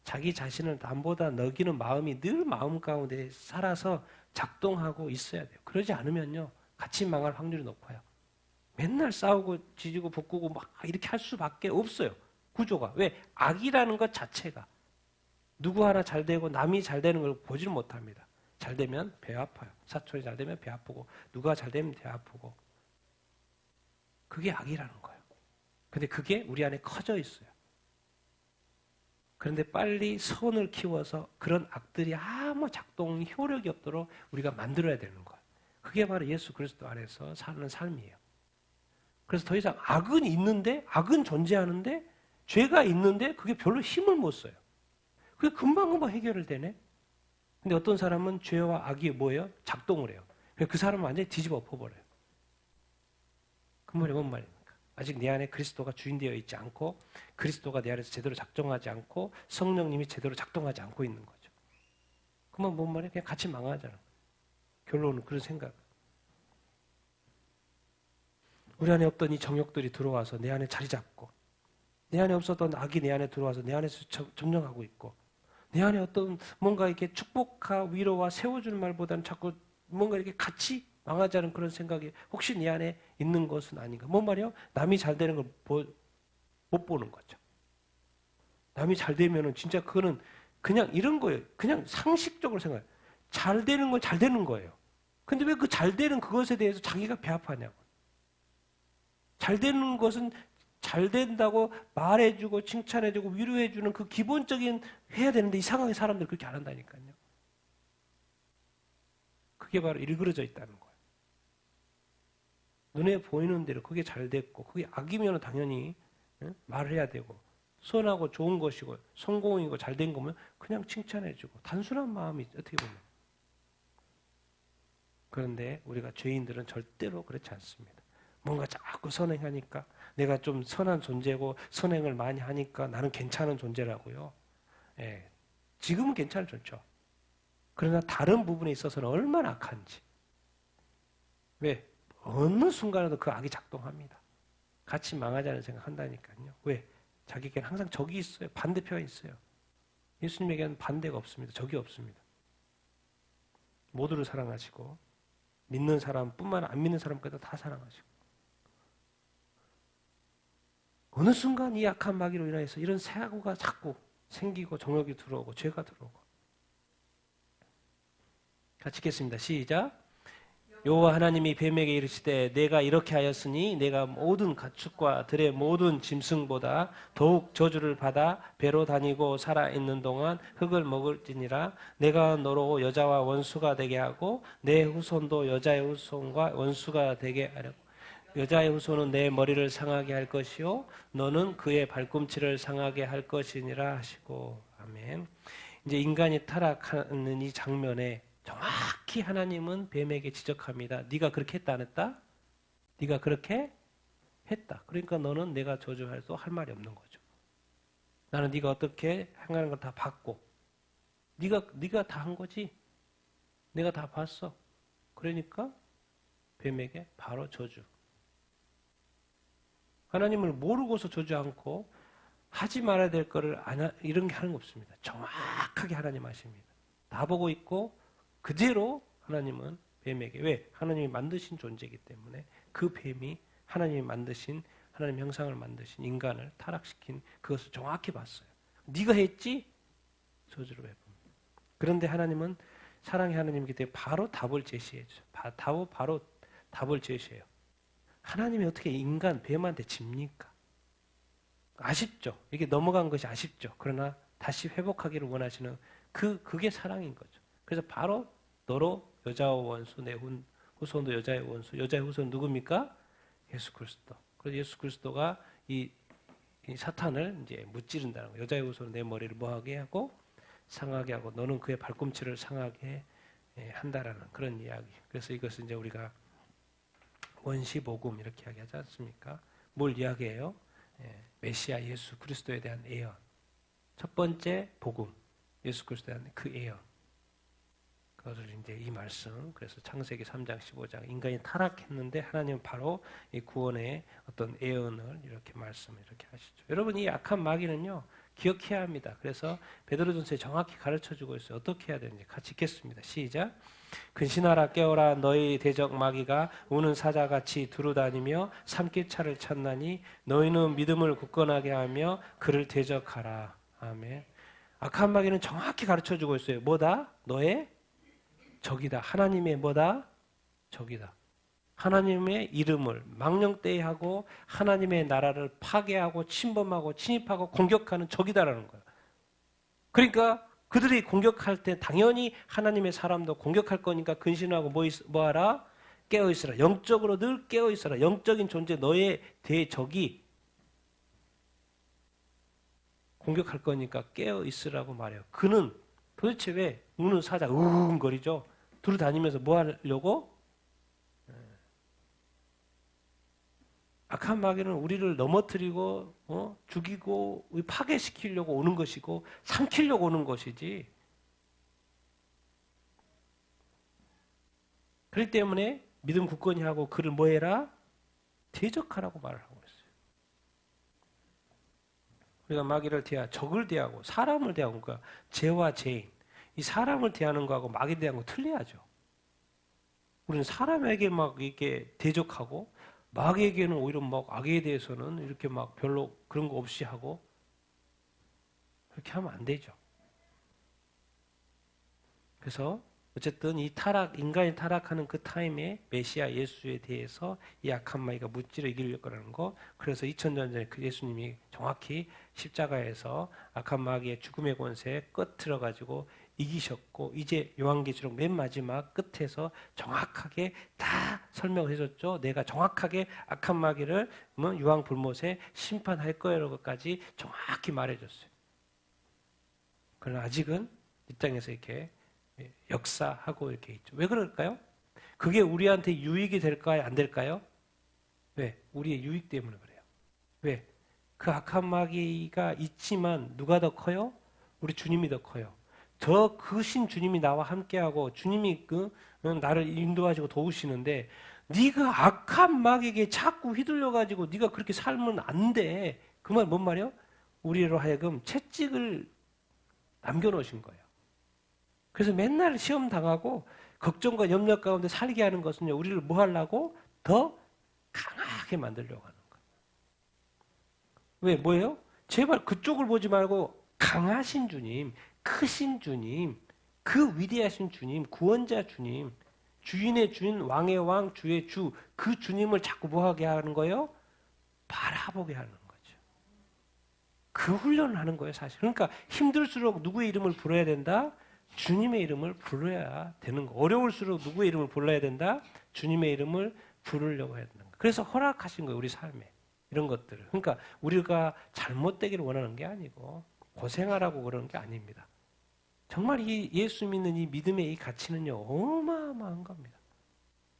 자기 자신을 남보다 너기는 마음이 늘 마음 가운데 살아서 작동하고 있어야 돼요. 그러지 않으면요. 같이 망할 확률이 높아요. 맨날 싸우고 지지고 볶고 막 이렇게 할 수밖에 없어요. 구조가. 왜? 악이라는 것 자체가. 누구 하나 잘 되고 남이 잘 되는 걸 보지를 못합니다. 잘 되면 배 아파요. 사촌이 잘 되면 배 아프고 누가 잘 되면 배 아프고. 그게 악이라는 거예요. 근데 그게 우리 안에 커져 있어요. 그런데 빨리 선을 키워서 그런 악들이 아무 작동 효력이 없도록 우리가 만들어야 되는 거예요. 그게 바로 예수 그리스도 안에서 사는 삶이에요. 그래서 더 이상 악은 있는데, 악은 존재하는데, 죄가 있는데 그게 별로 힘을 못 써요. 그게 금방금방 해결을 되네. 근데 어떤 사람은 죄와 악이 뭐예요? 작동을 해요. 그 사람은 완전히 뒤집어 엎어버려요. 그 말이 뭔 말입니까? 아직 내 안에 그리스도가 주인되어 있지 않고 그리스도가 내 안에서 제대로 작동하지 않고 성령님이 제대로 작동하지 않고 있는 거죠. 그만 뭔 말이에요? 그냥 같이 망하잖아. 결론은 그런 생각. 우리 안에 없던 이 정욕들이 들어와서 내 안에 자리 잡고 내 안에 없었던 악이 내 안에 들어와서 내 안에서 점령하고 있고 내 안에 어떤 뭔가 이렇게 축복과 위로와 세워주는 말보다는 자꾸 뭔가 이렇게 같이 망하자는 그런 생각이 혹시 내 안에 있는 것은 아닌가. 뭔 말이에요? 남이 잘 되는 걸 못 보는 거죠. 남이 잘 되면은 진짜 그거는 그냥 이런 거예요. 그냥 상식적으로 생각해요. 잘 되는 건 잘 되는 거예요. 근데 왜 그 잘 되는 그것에 대해서 자기가 배 아파하냐고. 잘 되는 것은 잘 된다고 말해주고 칭찬해주고 위로해주는 그 기본적인 해야 되는데 이상하게 사람들이 그렇게 안 한다니까요. 그게 바로 일그러져 있다는 거예요. 눈에 보이는 대로 그게 잘 됐고 그게 악이면 당연히 말을 해야 되고 선하고 좋은 것이고 성공이고 잘 된 거면 그냥 칭찬해주고 단순한 마음이 어떻게 보면. 그런데 우리가 죄인들은 절대로 그렇지 않습니다. 뭔가 자꾸 선행하니까 내가 좀 선한 존재고 선행을 많이 하니까 나는 괜찮은 존재라고요. 예, 지금은 괜찮을 좋죠. 그러나 다른 부분에 있어서는 얼마나 악한지. 왜? 어느 순간에도 그 악이 작동합니다. 같이 망하자는 생각한다니까요. 왜? 자기에게는 항상 적이 있어요. 반대표가 있어요. 예수님에게는 반대가 없습니다. 적이 없습니다. 모두를 사랑하시고 믿는 사람뿐만 아니라 안 믿는 사람까지 다 사랑하시고 어느 순간 이 악한 마귀로 인해서 이런 사고가 자꾸 생기고 정욕이 들어오고 죄가 들어오고. 같이 읽겠습니다. 시작. 여호와 하나님이 뱀에게 이르시되 내가 이렇게 하였으니 내가 모든 가축과 들의 모든 짐승보다 더욱 저주를 받아 배로 다니고 살아있는 동안 흙을 먹을지니라. 내가 너로 여자와 원수가 되게 하고 내 후손도 여자의 후손과 원수가 되게 하려고. 여자의 후손은 내 머리를 상하게 할 것이요 너는 그의 발꿈치를 상하게 할 것이니라 하시고. 아멘. 이제 인간이 타락하는 이 장면에 정확히 하나님은 뱀에게 지적합니다. 네가 그렇게 했다 안 했다? 네가 그렇게 했다. 그러니까 너는 내가 저주해도 할 말이 없는 거죠. 나는 네가 어떻게 행하는 걸 다 봤고 네가 다 한 거지. 내가 다 봤어. 그러니까 뱀에게 바로 저주. 하나님을 모르고서 저주 않고 하지 말아야 될 거를 이런 게 하는 거 없습니다. 정확하게 하나님 하십니다. 다 보고 있고 그대로 하나님은 뱀에게 왜? 하나님이 만드신 존재이기 때문에 그 뱀이 하나님이 만드신 하나님 형상을 만드신 인간을 타락시킨 그것을 정확히 봤어요. 네가 했지? 저주를 왜 봅니다. 그런데 하나님은 사랑의 하나님이기 때문에 바로 답을 제시해줘. 바로 답을 제시해요. 하나님이 어떻게 인간 뱀한테 집니까? 아쉽죠. 이게 넘어간 것이 아쉽죠. 그러나 다시 회복하기를 원하시는 그게 사랑인 거죠. 그래서 바로 너로 여자와 원수, 내 후손도 여자의 원수, 여자의 후손 누굽니까? 예수 그리스도. 그래서 예수 그리스도가 이 사탄을 이제 무찌른다는 거예요. 여자의 후손은 내 머리를 뭐하게 하고 상하게 하고 너는 그의 발꿈치를 상하게 한다라는 그런 이야기. 그래서 이것은 이제 우리가 원시복음 이렇게 이야기하지 않습니까? 뭘 이야기해요? 메시아 예수 그리스도에 대한 예언. 첫 번째 복음, 예수 그리스도에 대한 그 예언. 그것을 이제 이 말씀, 그래서 창세기 3장 15장 인간이 타락했는데 하나님은 바로 이 구원의 어떤 예언을 이렇게 말씀을 이렇게 하시죠. 여러분 이 악한 마귀는요 기억해야 합니다. 그래서 베드로전서에 정확히 가르쳐주고 있어요. 어떻게 해야 되는지 같이 읽겠습니다. 시작. 근신하라 깨어라 너희 대적 마귀가 우는 사자같이 두루다니며 삼킬차를 찾나니 너희는 믿음을 굳건하게 하며 그를 대적하라. 아멘. 악한 마귀는 정확히 가르쳐주고 있어요. 뭐다? 너의 적이다. 하나님의 뭐다? 적이다. 하나님의 이름을 망령되이하고 하나님의 나라를 파괴하고 침범하고 침입하고 공격하는 적이다라는 거예요. 그러니까 그들이 공격할 때 당연히 하나님의 사람도 공격할 거니까 근신하고 뭐하라? 깨어있으라. 영적으로 늘 깨어있으라. 영적인 존재 너의 대적이 공격할 거니까 깨어있으라고 말해요. 그는 도대체 왜 우는 사자 으응거리죠? 두루다니면서 뭐 하려고? 악한 마귀는 우리를 넘어뜨리고 죽이고 파괴시키려고 오는 것이고 삼키려고 오는 것이지. 그렇기 때문에 믿음 굳건히 하고 그를 뭐 해라? 대적하라고 말을 하고 있어요. 우리가 마귀를 대하 적을 대하고 사람을 대하고 그러니까 죄와 죄인 이 사람을 대하는 거하고 마귀 대하는 거 틀려야죠. 우리는 사람에게 막 이렇게 대적하고 마귀에게는 오히려 막 악에 대해서는 이렇게 막 별로 그런 거 없이 하고 그렇게 하면 안 되죠. 그래서 어쨌든 이 인간이 타락하는 그 타임에 메시아 예수에 대해서 이 악한 마귀가 무찌르 이기려고 하는 거. 그래서 2000년 전에 그 예수님이 정확히 십자가에서 악한 마귀의 죽음의 권세에 끄트러 가지고 이기셨고 이제 요한계시록 맨 마지막 끝에서 정확하게 다 설명을 해줬죠. 내가 정확하게 악한 마귀를 유황불못에 심판할 거라고까지 정확히 말해줬어요. 그러나 아직은 이 땅에서 이렇게 역사하고 이렇게 있죠. 왜 그럴까요? 그게 우리한테 유익이 될까요? 안 될까요? 왜? 우리의 유익 때문에 그래요. 왜? 그 악한 마귀가 있지만 누가 더 커요? 우리 주님이 더 커요. 더 크신 주님이 나와 함께하고 주님이 나를 인도하시고 도우시는데 네가 악한 마귀에게 자꾸 휘둘려가지고 네가 그렇게 살면 안 돼. 그 말 뭔 말이요? 우리로 하여금 채찍을 남겨놓으신 거예요. 그래서 맨날 시험 당하고 걱정과 염려 가운데 살게 하는 것은요. 우리를 뭐 하려고? 더 강하게 만들려고 하는 거예요. 왜? 뭐예요? 제발 그쪽을 보지 말고 강하신 주님, 크신 주님, 그 위대하신 주님, 구원자 주님, 주인의 주인, 왕의 왕, 주의 주, 그 주님을 자꾸 뭐하게 하는 거예요? 바라보게 하는 거죠. 그 훈련을 하는 거예요, 사실. 그러니까 힘들수록 누구의 이름을 불러야 된다? 주님의 이름을 불러야 되는 거. 어려울수록 누구의 이름을 불러야 된다? 주님의 이름을 부르려고 해야 되는 거. 그래서 허락하신 거예요, 우리 삶에. 이런 것들을. 그러니까 우리가 잘못되기를 원하는 게 아니고 고생하라고 그러는 게 아닙니다. 정말 이 예수 믿는 이 믿음의 이 가치는요, 어마어마한 겁니다.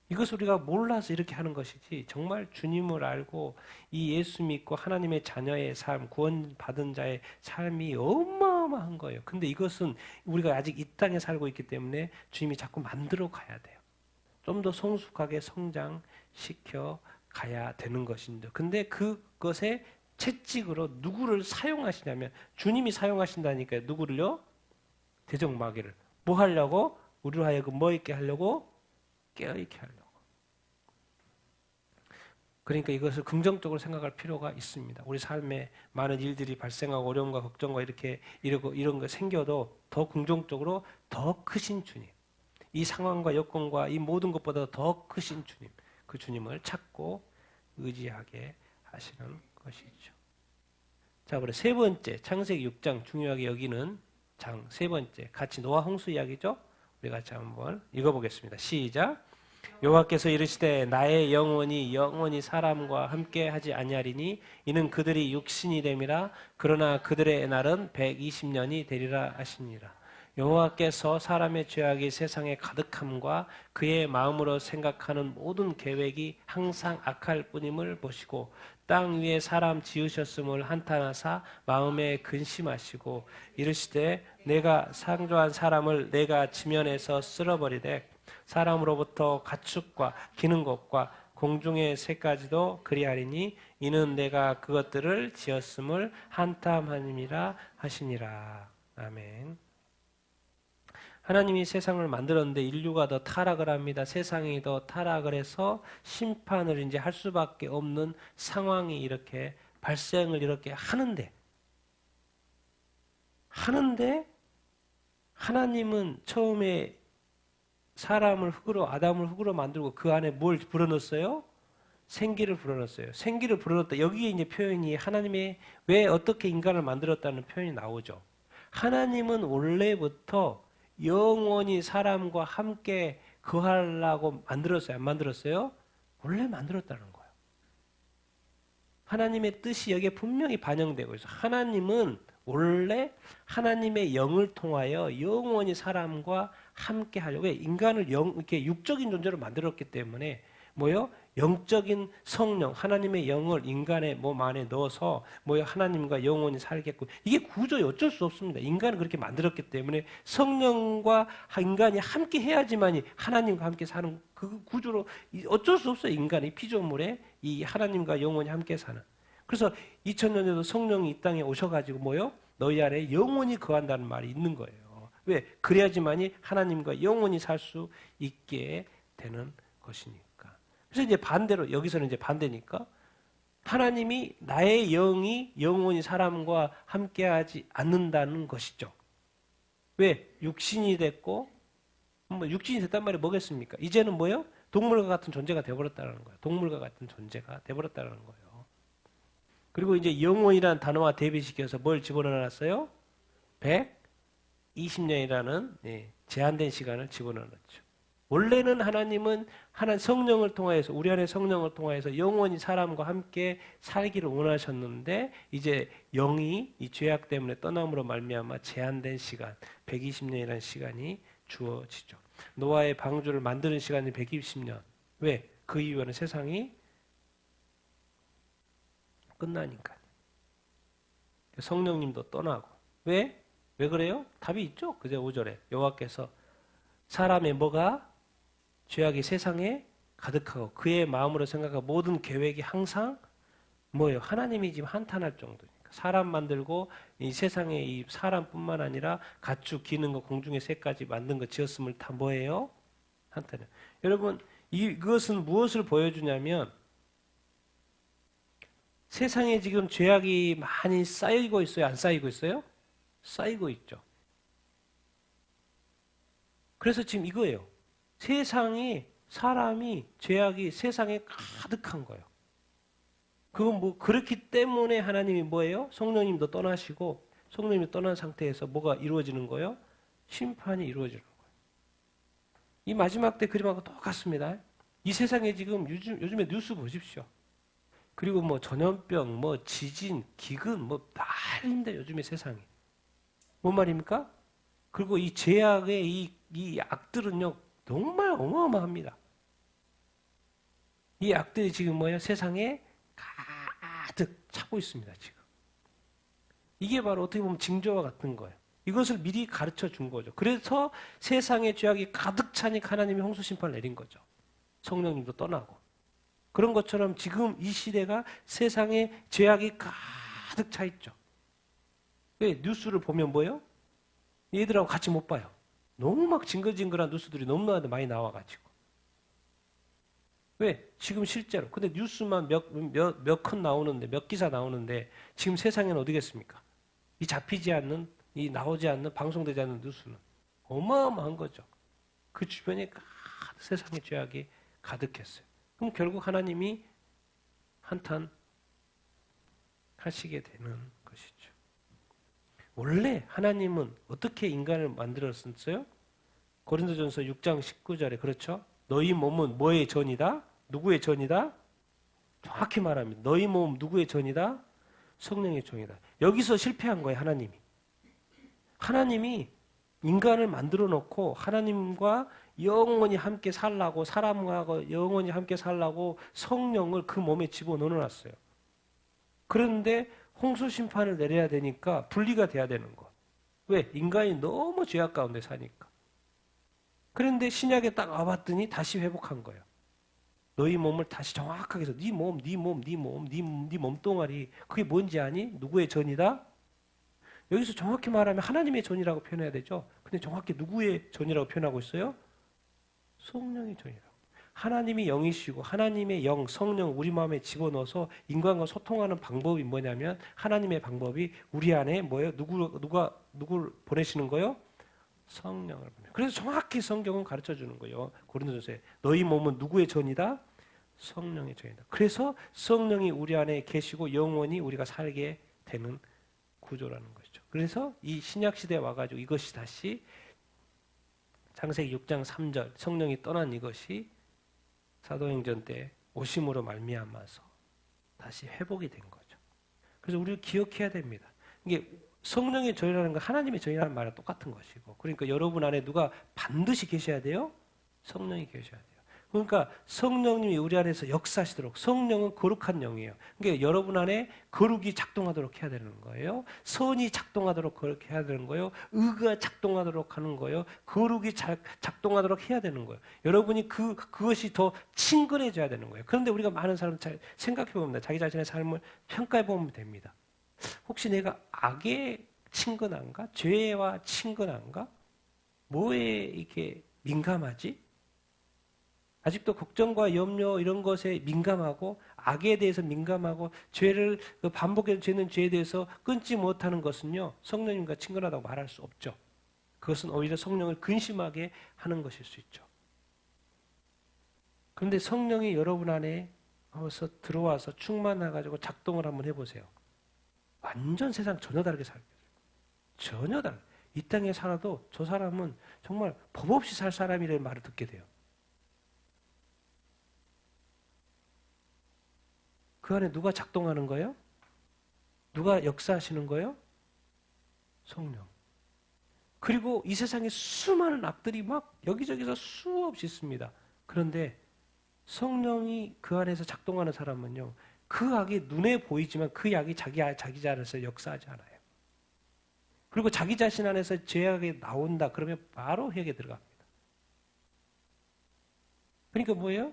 이것을 우리가 몰라서 이렇게 하는 것이지, 정말 주님을 알고 이 예수 믿고 하나님의 자녀의 삶, 구원받은 자의 삶이 어마어마한 거예요. 근데 이것은 우리가 아직 이 땅에 살고 있기 때문에 주님이 자꾸 만들어 가야 돼요. 좀 더 성숙하게 성장시켜 가야 되는 것인데, 근데 그것에 채찍으로 누구를 사용하시냐면 주님이 사용하신다니까요. 누구를요? 대적 마귀를. 뭐 하려고? 우리로 하여금 뭐 있게 하려고? 깨어있게 하려고. 그러니까 이것을 긍정적으로 생각할 필요가 있습니다. 우리 삶에 많은 일들이 발생하고 어려움과 걱정과 이런 거 생겨도 더 긍정적으로 더 크신 주님, 이 상황과 여건과 이 모든 것보다 더 크신 주님, 그 주님을 찾고 의지하게 하시는 것이죠. 자, 그래 세 번째 창세기 6장 중요하게 여기는 장 세 번째 같이 노아 홍수 이야기죠. 우리 같이 한번 읽어보겠습니다. 시작. 여호와께서 이르시되 나의 영원히 사람과 함께 하지 아니하리니 이는 그들이 육신이 됨이라. 그러나 그들의 날은 120년이 되리라 하시니라. 여호와께서 사람의 죄악이 세상에 가득함과 그의 마음으로 생각하는 모든 계획이 항상 악할 뿐임을 보시고 땅 위에 사람 지으셨음을 한탄하사 마음에 근심하시고 이르시되 내가 창조한 사람을 내가 지면에서 쓸어버리되 사람으로부터 가축과 기는 것과 공중의 새까지도 그리하리니 이는 내가 그것들을 지었음을 한탄함이라 하시니라. 아멘. 하나님이 세상을 만들었는데 인류가 더 타락을 합니다. 세상이 더 타락을 해서 심판을 이제 할 수밖에 없는 상황이 이렇게 발생을 이렇게 하는데 하나님은 처음에 사람을 흙으로 아담을 흙으로 만들고 그 안에 뭘 불어넣었어요? 생기를 불어넣었어요. 생기를 불어넣었다. 여기에 이제 표현이 하나님의 왜 어떻게 인간을 만들었다는 표현이 나오죠. 하나님은 원래부터 영원히 사람과 함께 거하려고 만들었어요? 안 만들었어요? 원래 만들었다는 거예요. 하나님의 뜻이 여기에 분명히 반영되고 있어요. 하나님은 원래 하나님의 영을 통하여 영원히 사람과 함께 하려고. 왜? 인간을 이렇게 육적인 존재로 만들었기 때문에 뭐요? 영적인 성령, 하나님의 영을 인간의 몸 안에 넣어서 뭐요? 하나님과 영원히 살겠고. 이게 구조에 어쩔 수 없습니다. 인간을 그렇게 만들었기 때문에 성령과 인간이 함께 해야지만이 하나님과 함께 사는 그 구조로 어쩔 수 없어요. 인간이 피조물에 이 하나님과 영원히 함께 사는. 그래서 2000년에도 성령이 이 땅에 오셔가지고 뭐요? 너희 안에 영원히 거한다는 말이 있는 거예요. 왜? 그래야지만이 하나님과 영원히 살 수 있게 되는 것이니까. 그래서 이제 반대로 여기서는 이제 반대니까 하나님이 나의 영이 영원히 사람과 함께하지 않는다는 것이죠. 왜? 육신이 됐고 뭐 육신이 됐단 말이 뭐겠습니까? 이제는 뭐요? 동물과 같은 존재가 되어버렸다는 거예요. 동물과 같은 존재가 되어버렸다는 거예요. 그리고 이제 영원이라는 단어와 대비시켜서 뭘 집어넣어놨어요? 120년이라는 제한된 시간을 집어넣었죠. 원래는 하나님은 성령을 통하여서 우리 안에 성령을 통하여서 영원히 사람과 함께 살기를 원하셨는데 이제 영이 이 죄악 때문에 떠남으로 말미암아 제한된 시간 120년이라는 시간이 주어지죠. 노아의 방주를 만드는 시간이 120년. 왜? 그 이유는 세상이 끝나니까. 성령님도 떠나고. 왜? 왜 그래요? 답이 있죠. 그제 5절에 여호와께서 사람의 뭐가? 죄악이 세상에 가득하고 그의 마음으로 생각하고 모든 계획이 항상 뭐예요? 하나님이 지금 한탄할 정도니까. 사람 만들고 이 세상에 이 사람뿐만 아니라 가축 기는 거 공중의 새까지 만든 거 지었음을 다 뭐예요? 한탄해요. 여러분 이것은 무엇을 보여주냐면 세상에 지금 죄악이 많이 쌓이고 있어요? 안 쌓이고 있어요? 쌓이고 있죠. 그래서 지금 이거예요. 사람이 죄악이 세상에 가득한 거예요. 그건 뭐 그렇기 때문에 하나님이 뭐예요? 성령님도 떠나시고 성령님이 떠난 상태에서 뭐가 이루어지는 거예요? 심판이 이루어지는 거예요. 이 마지막 때 그림하고 똑같습니다. 이 세상에 지금 요즘에 뉴스 보십시오. 그리고 뭐 전염병, 뭐 지진, 기근, 뭐 난리입니다. 요즘에 세상이. 뭔 말입니까? 그리고 이 죄악의 이 악들은요 정말 어마어마합니다. 이 악들이 지금 뭐예요? 세상에 가득 차고 있습니다. 지금. 이게 바로 어떻게 보면 징조와 같은 거예요. 이것을 미리 가르쳐 준 거죠. 그래서 세상에 죄악이 가득 차니까 하나님이 홍수 심판을 내린 거죠. 성령님도 떠나고. 그런 것처럼 지금 이 시대가 세상에 죄악이 가득 차 있죠. 왜? 뉴스를 보면 뭐예요? 얘들하고 같이 못 봐요. 너무 막 징글징글한 뉴스들이 너무나도 많이 나와가지고. 왜? 지금 실제로. 근데 뉴스만 몇 컷 나오는데, 몇 기사 나오는데, 지금 세상에는 어디겠습니까? 이 잡히지 않는, 이 나오지 않는, 방송되지 않는 뉴스는 어마어마한 거죠. 그 주변에 세상의 죄악이 가득했어요. 그럼 결국 하나님이 한탄 하시게 되는 것이죠. 원래 하나님은 어떻게 인간을 만들었어요? 고린도전서 6장 19절에 그렇죠? 너희 몸은 뭐의 전이다? 누구의 전이다? 정확히 말하면 너희 몸 누구의 전이다? 성령의 전이다. 여기서 실패한 거예요, 하나님이. 하나님이 인간을 만들어 놓고 하나님과 영원히 함께 살라고, 사람과 영원히 함께 살라고 성령을 그 몸에 집어넣어 놨어요. 그런데 홍수 심판을 내려야 되니까 분리가 돼야 되는 거. 왜? 인간이 너무 죄악 가운데 사니까. 그런데 신약에 딱 와봤더니 다시 회복한 거예요. 너희 몸을 다시 정확하게 해서 네 몸뚱아리 그게 뭔지 아니? 누구의 전이다? 여기서 정확히 말하면 하나님의 전이라고 표현해야 되죠. 근데 정확히 누구의 전이라고 표현하고 있어요? 성령의 전이라고. 하나님이 영이시고 하나님의 영, 성령 우리 마음에 집어넣어서 인간과 소통하는 방법이 뭐냐면 하나님의 방법이 우리 안에 뭐예요? 누굴 보내시는 거예요? 성령을 보내. 그래서 정확히 성경은 가르쳐 주는 거예요. 고린도전서에 너희 몸은 누구의 전이다? 성령의 전이다. 그래서 성령이 우리 안에 계시고 영원히 우리가 살게 되는 구조라는 것이죠. 그래서 이 신약 시대에 와가지고 이것이 다시 창세기 6장 3절 성령이 떠난 이것이 사도행전 때 오심으로 말미암아서 다시 회복이 된 거죠. 그래서 우리가 기억해야 됩니다. 이게 성령의 전이라는 건 하나님의 전이라는 말과 똑같은 것이고, 그러니까 여러분 안에 누가 반드시 계셔야 돼요? 성령이 계셔야 돼요. 그러니까 성령님이 우리 안에서 역사하시도록, 성령은 거룩한 영이에요. 그러니까 여러분 안에 거룩이 작동하도록 해야 되는 거예요. 선이 작동하도록 그렇게 해야 되는 거예요. 의가 작동하도록 하는 거예요. 거룩이 작동하도록 해야 되는 거예요. 여러분이 그것이 더 친근해져야 되는 거예요. 그런데 우리가 많은 사람 잘 생각해 봅니다. 자기 자신의 삶을 평가해 보면 됩니다. 혹시 내가 악에 친근한가? 죄와 친근한가? 뭐에 이렇게 민감하지? 아직도 걱정과 염려 이런 것에 민감하고 악에 대해서 민감하고 죄를 반복해서 짓는 죄에 대해서 끊지 못하는 것은요. 성령님과 친근하다고 말할 수 없죠. 그것은 오히려 성령을 근심하게 하는 것일 수 있죠. 그런데 성령이 여러분 안에 들어와서 충만해가지고 작동을 한번 해보세요. 완전 세상 전혀 다르게 살게 돼요. 전혀 다르게. 이 땅에 살아도 저 사람은 정말 법 없이 살 사람이라는 말을 듣게 돼요. 그 안에 누가 작동하는 거예요? 누가 역사하시는 거예요? 성령. 그리고 이 세상에 수많은 악들이 막 여기저기서 수없이 있습니다. 그런데 성령이 그 안에서 작동하는 사람은요. 그 악이 눈에 보이지만 그 악이 자기 안에서 역사하지 않아요. 그리고 자기 자신 안에서 죄악이 나온다 그러면 바로 회개에 들어갑니다. 그러니까 뭐예요?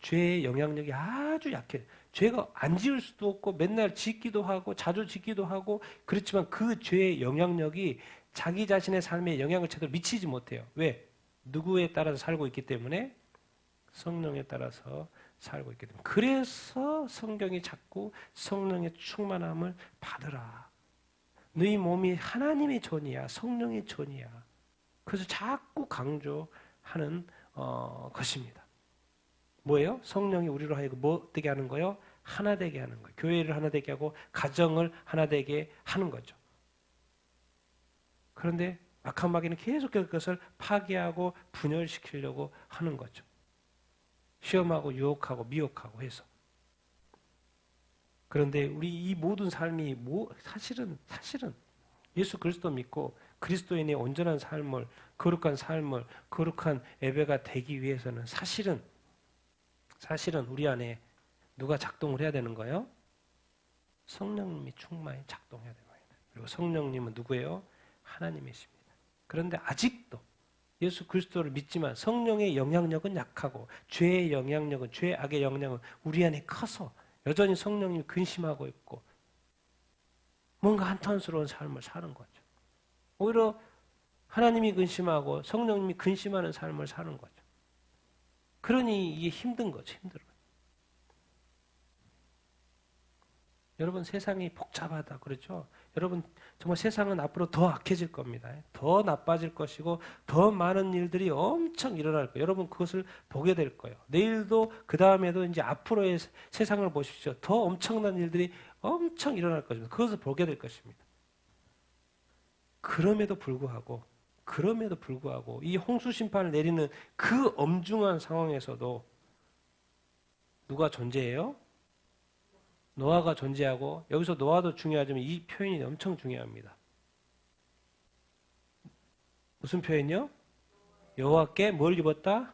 죄의 영향력이 아주 약해요. 죄가 안 지을 수도 없고 맨날 짓기도 하고 자주 짓기도 하고 그렇지만 그 죄의 영향력이 자기 자신의 삶에 영향을 제대로 미치지 못해요. 왜? 누구에 따라서 살고 있기 때문에? 성령에 따라서 살고 있기 때문에. 그래서 성경이 자꾸 성령의 충만함을 받으라. 너희 몸이 하나님의 전이야. 성령의 전이야. 그래서 자꾸 강조하는 것입니다. 뭐예요? 성령이 우리로 하여금 뭐 되게 하는 거예요? 하나 되게 하는 거예요. 교회를 하나 되게 하고 가정을 하나 되게 하는 거죠. 그런데 악한 마귀는 계속해서 그것을 파괴하고 분열시키려고 하는 거죠. 시험하고 유혹하고 미혹하고 해서. 그런데 우리 이 모든 삶이 사실은 예수 그리스도 믿고 그리스도인의 온전한 삶을, 거룩한 삶을, 거룩한 예배가 되기 위해서는 사실은 우리 안에 누가 작동을 해야 되는 거예요? 성령님이 충만히 작동해야 되는 거예요. 그리고 성령님은 누구예요? 하나님이십니다. 그런데 아직도 예수 그리스도를 믿지만 성령의 영향력은 약하고 죄의 영향력은, 죄악의 영향력은 우리 안에 커서 여전히 성령님이 근심하고 있고 뭔가 한탄스러운 삶을 사는 거죠. 오히려 하나님이 근심하고 성령님이 근심하는 삶을 사는 거죠. 그러니 이게 힘든 거죠. 힘들어요. 여러분 세상이 복잡하다 그렇죠? 여러분 정말 세상은 앞으로 더 악해질 겁니다. 더 나빠질 것이고 더 많은 일들이 엄청 일어날 거예요. 여러분 그것을 보게 될 거예요. 내일도 그 다음에도 이제 앞으로의 세상을 보십시오. 더 엄청난 일들이 엄청 일어날 것입니다. 그것을 보게 될 것입니다. 그럼에도 불구하고 이 홍수 심판을 내리는 그 엄중한 상황에서도 누가 존재해요? 노아가 존재하고, 여기서 노아도 중요하지만 이 표현이 엄청 중요합니다. 무슨 표현이요? 여호와께 뭘 입었다?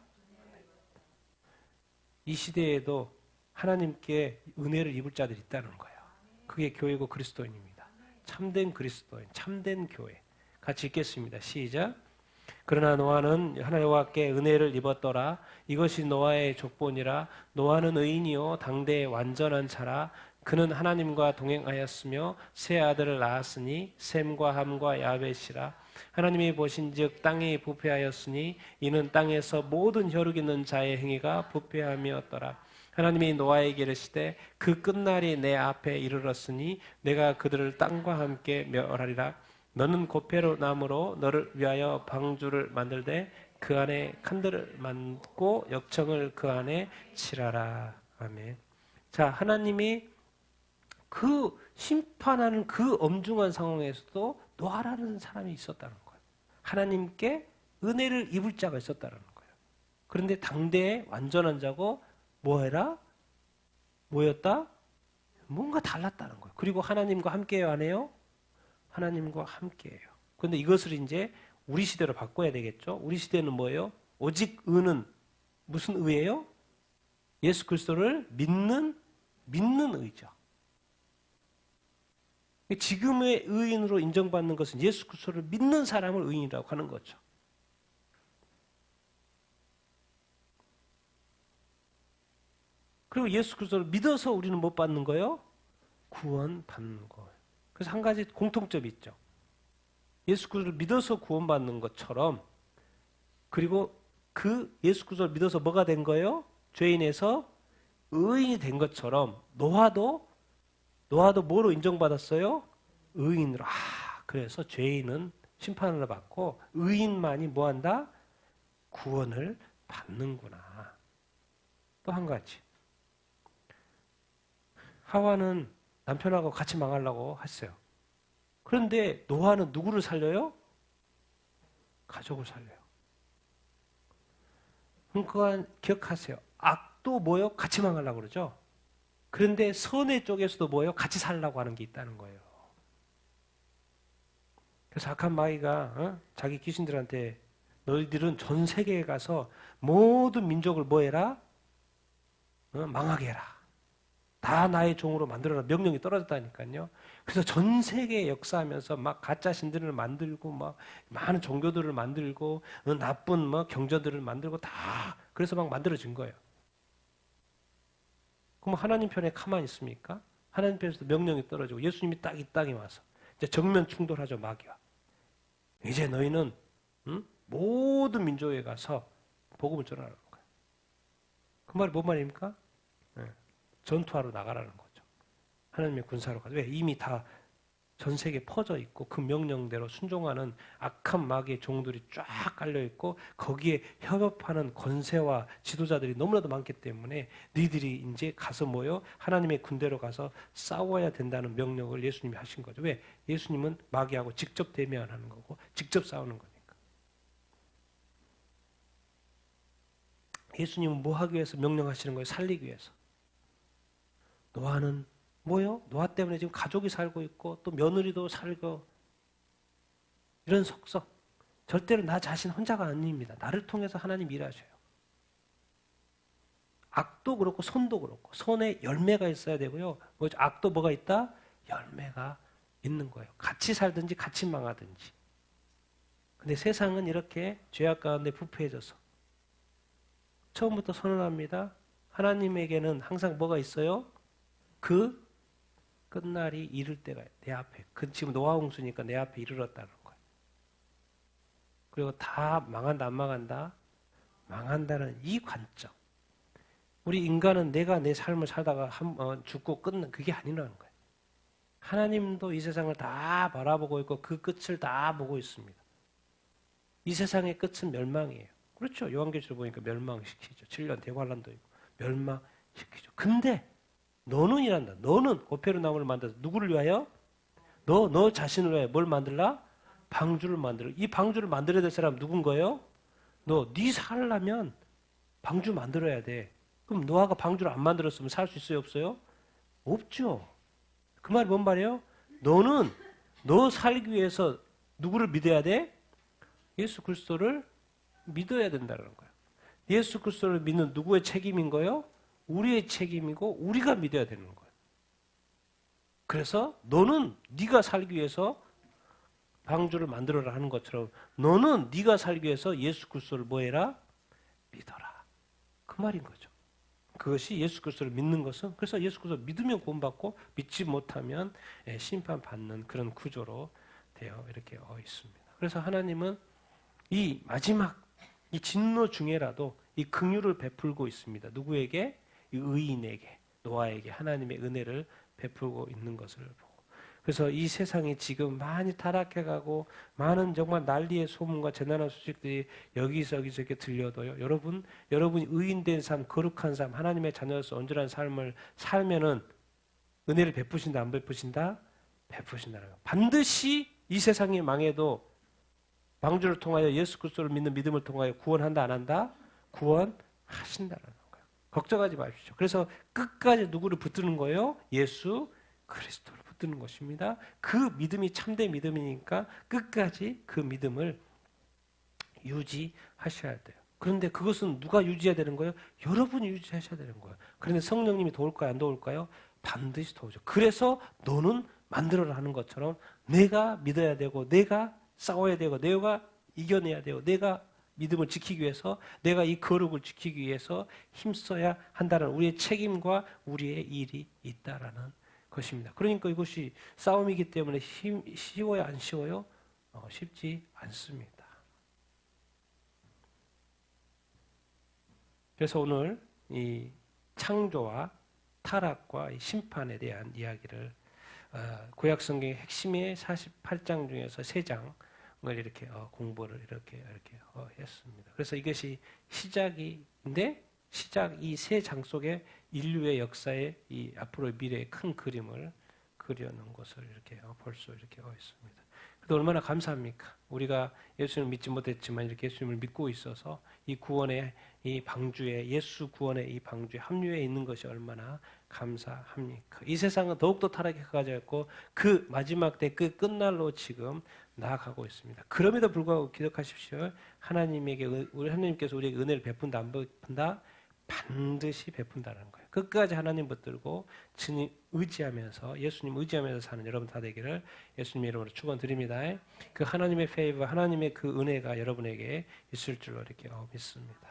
이 시대에도 하나님께 은혜를 입을 자들이 있다는 거예요. 그게 교회고 그리스도인입니다. 참된 그리스도인, 참된 교회. 같이 읽겠습니다. 시작. 그러나 노아는 하나님 여호와께 은혜를 입었더라. 이것이 노아의 족본이라. 노아는 의인이요 당대의 완전한 자라. 그는 하나님과 동행하였으며 세 아들을 낳았으니 셈과 함과 야벳이라. 하나님이 보신즉 땅이 부패하였으니 이는 땅에서 모든 혈육 있는 자의 행위가 부패함이었더라. 하나님이 노아에게 이르시되 그 끝날이 내 앞에 이르렀으니 내가 그들을 땅과 함께 멸하리라. 너는 고페로 나무로 너를 위하여 방주를 만들되 그 안에 칸들을 만고 역청을 그 안에 칠하라. 아멘. 자, 하나님이 그 심판하는 그 엄중한 상황에서도 노아라는 사람이 있었다는 거예요. 하나님께 은혜를 입을 자가 있었다는 거예요. 그런데 당대의 완전한 자고 뭐해라? 뭐였다? 뭔가 달랐다는 거예요. 그리고 하나님과 함께해요, 안 해요? 하나님과 함께해요. 그런데 이것을 이제 우리 시대로 바꿔야 되겠죠? 우리 시대는 뭐예요? 오직 의는 무슨 의예요? 예수 그리스도를 믿는 의죠. 지금의 의인으로 인정받는 것은 예수 그리스도를 믿는 사람을 의인이라고 하는 거죠. 그리고 예수 그리스도를 믿어서 우리는 못 받는 거예요? 구원받는 거예요. 그래서 한 가지 공통점이 있죠. 예수 그리스도를 믿어서 구원받는 것처럼, 그리고 그 예수 그리스도를 믿어서 뭐가 된 거예요? 죄인에서 의인이 된 것처럼 노아도 뭐로 인정받았어요? 의인으로. 그래서 죄인은 심판을 받고 의인만이 뭐한다? 구원을 받는구나. 또 한 가지. 하와는 남편하고 같이 망하려고 했어요. 그런데 노아는 누구를 살려요? 가족을 살려요. 그러니까 기억하세요. 악도 뭐요? 같이 망하려고 그러죠. 그런데 선의 쪽에서도 뭐예요? 같이 살려고 하는 게 있다는 거예요. 그래서 악한 마귀가 자기 귀신들한테 너희들은 전 세계에 가서 모든 민족을 뭐 해라? 망하게 해라. 다 나의 종으로 만들어라. 명령이 떨어졌다니까요. 그래서 전 세계에 역사하면서 막 가짜 신들을 만들고 막 많은 종교들을 만들고 나쁜 뭐 경전들을 만들고 다 그래서 막 만들어진 거예요. 그럼 하나님 편에 가만히 있습니까? 하나님 편에서도 명령이 떨어지고 예수님이 딱 이 땅에 와서 이제 정면 충돌하죠, 마귀와. 이제 너희는 모든 민족에 가서 복음을 전하라는 거예요. 그 말이 뭔 말입니까? 전투하러 나가라는 거죠. 하나님의 군사로 가서. 왜? 이미 다 전 세계에 퍼져 있고 그 명령대로 순종하는 악한 마귀의 종들이 쫙 깔려 있고 거기에 협업하는 권세와 지도자들이 너무나도 많기 때문에 너희들이 이제 가서 뭐요? 하나님의 군대로 가서 싸워야 된다는 명령을 예수님이 하신 거죠. 왜? 예수님은 마귀하고 직접 대면하는 거고 직접 싸우는 거니까. 예수님은 뭐 하기 위해서 명령하시는 거예요? 살리기 위해서. 노아는 뭐요? 노아 때문에 지금 가족이 살고 있고 또 며느리도 살고 이런 속성. 절대로 나 자신 혼자가 아닙니다. 나를 통해서 하나님 일하셔요. 악도 그렇고 선도 그렇고 선에 열매가 있어야 되고요. 악도 뭐가 있다? 열매가 있는 거예요. 같이 살든지 같이 망하든지. 근데 세상은 이렇게 죄악 가운데 부패해져서 처음부터 선언합니다. 하나님에게는 항상 뭐가 있어요? 그 끝날이 이를 때가 내 앞에. 지금 노아 홍수니까 내 앞에 이르렀다는 거예요. 그리고 다 망한다 안 망한다? 망한다는 이 관점. 우리 인간은 내가 내 삶을 살다가 죽고 끝난 그게 아니라는 거예요. 하나님도 이 세상을 다 바라보고 있고 그 끝을 다 보고 있습니다. 이 세상의 끝은 멸망이에요. 그렇죠. 요한계시록 보니까 멸망시키죠. 7년 대환란도 있고 멸망시키죠. 근데 너는 일한다. 너는 고페르나움을 만들어서 누구를 위하여? 너 자신을 위하여 뭘 만들라? 방주를 만들어. 이 방주를 만들어야 될 사람 누군 거예요? 네 살려면 방주 만들어야 돼. 그럼 노아가 방주를 안 만들었으면 살 수 있어요? 없어요? 없죠. 그 말이 뭔 말이에요? 너는 너 살기 위해서 누구를 믿어야 돼? 예수 그리스도를 믿어야 된다는 거예요. 예수 그리스도를 믿는 누구의 책임인 거예요? 우리의 책임이고 우리가 믿어야 되는 거예요. 그래서 너는 네가 살기 위해서 방주를 만들어라 하는 것처럼 너는 네가 살기 위해서 예수 그리스도를 뭐해라? 믿어라. 그 말인 거죠. 그것이 예수 그리스도를 믿는 것은 그래서 예수 그리스도를 믿으면 구원받고 믿지 못하면 심판받는 그런 구조로 되어 이렇게 있습니다. 그래서 하나님은 이 마지막 이 진노 중에라도 이 긍휼을 베풀고 있습니다. 누구에게? 이 의인에게, 노아에게 하나님의 은혜를 베풀고 있는 것을 보고. 그래서 이 세상이 지금 많이 타락해가고 많은 정말 난리의 소문과 재난의 소식들이 여기서 이렇게 들려도요. 여러분이 의인된 삶, 거룩한 삶, 하나님의 자녀로서 온전한 삶을 살면은 은혜를 베푸신다, 안 베푸신다? 베푸신다는 거예요. 반드시 이 세상이 망해도 방주를 통하여 예수 그리스도를 믿는 믿음을 통하여 구원한다, 안 한다? 구원하신다는 거예요. 걱정하지 마십시오. 그래서 끝까지 누구를 붙드는 거예요? 예수 그리스도를 붙드는 것입니다. 그 믿음이 참된 믿음이니까 끝까지 그 믿음을 유지하셔야 돼요. 그런데 그것은 누가 유지해야 되는 거예요? 여러분이 유지하셔야 되는 거예요. 그런데 성령님이 도울까요? 안 도울까요? 반드시 도우죠. 그래서 너는 만들어라 하는 것처럼 내가 믿어야 되고 내가 싸워야 되고 내가 이겨내야 되고 내가 믿음을 지키기 위해서 내가 이 거룩을 지키기 위해서 힘써야 한다는 우리의 책임과 우리의 일이 있다라는 것입니다. 그러니까 이것이 싸움이기 때문에 쉬워요? 안 쉬워요? 쉽지 않습니다. 그래서 오늘 이 창조와 타락과 심판에 대한 이야기를 구약 성경의 핵심의 48장 중에서 3장을 이렇게 공부를 이렇게 했습니다. 그래서 이것이 시작인데 이 3장 속에 인류의 역사의 이 앞으로의 미래의 큰 그림을 그려놓은 것을 이렇게 볼 수 이렇게 있습니다. 그래도 얼마나 감사합니까? 우리가 예수님을 믿지 못했지만 이렇게 예수님을 믿고 있어서 이 구원의 이 방주에 예수 구원의 이 방주에 합류해 있는 것이 얼마나 감사합니까? 이 세상은 더욱더 타락에 가져졌고 그 마지막 때 그 끝날로 지금 나아가고 있습니다. 그럼에도 불구하고 기억하십시오. 하나님께서 우리에게 은혜를 베푼다 안 베푼다? 반드시 베푼다는 거예요. 끝까지 하나님 붙들고 주님 의지하면서 예수님 의지하면서 사는 여러분 다 되기를 예수님의 이름으로 축원드립니다. 그 하나님의 페이버 하나님의 그 은혜가 여러분에게 있을 줄로 이렇게 믿습니다.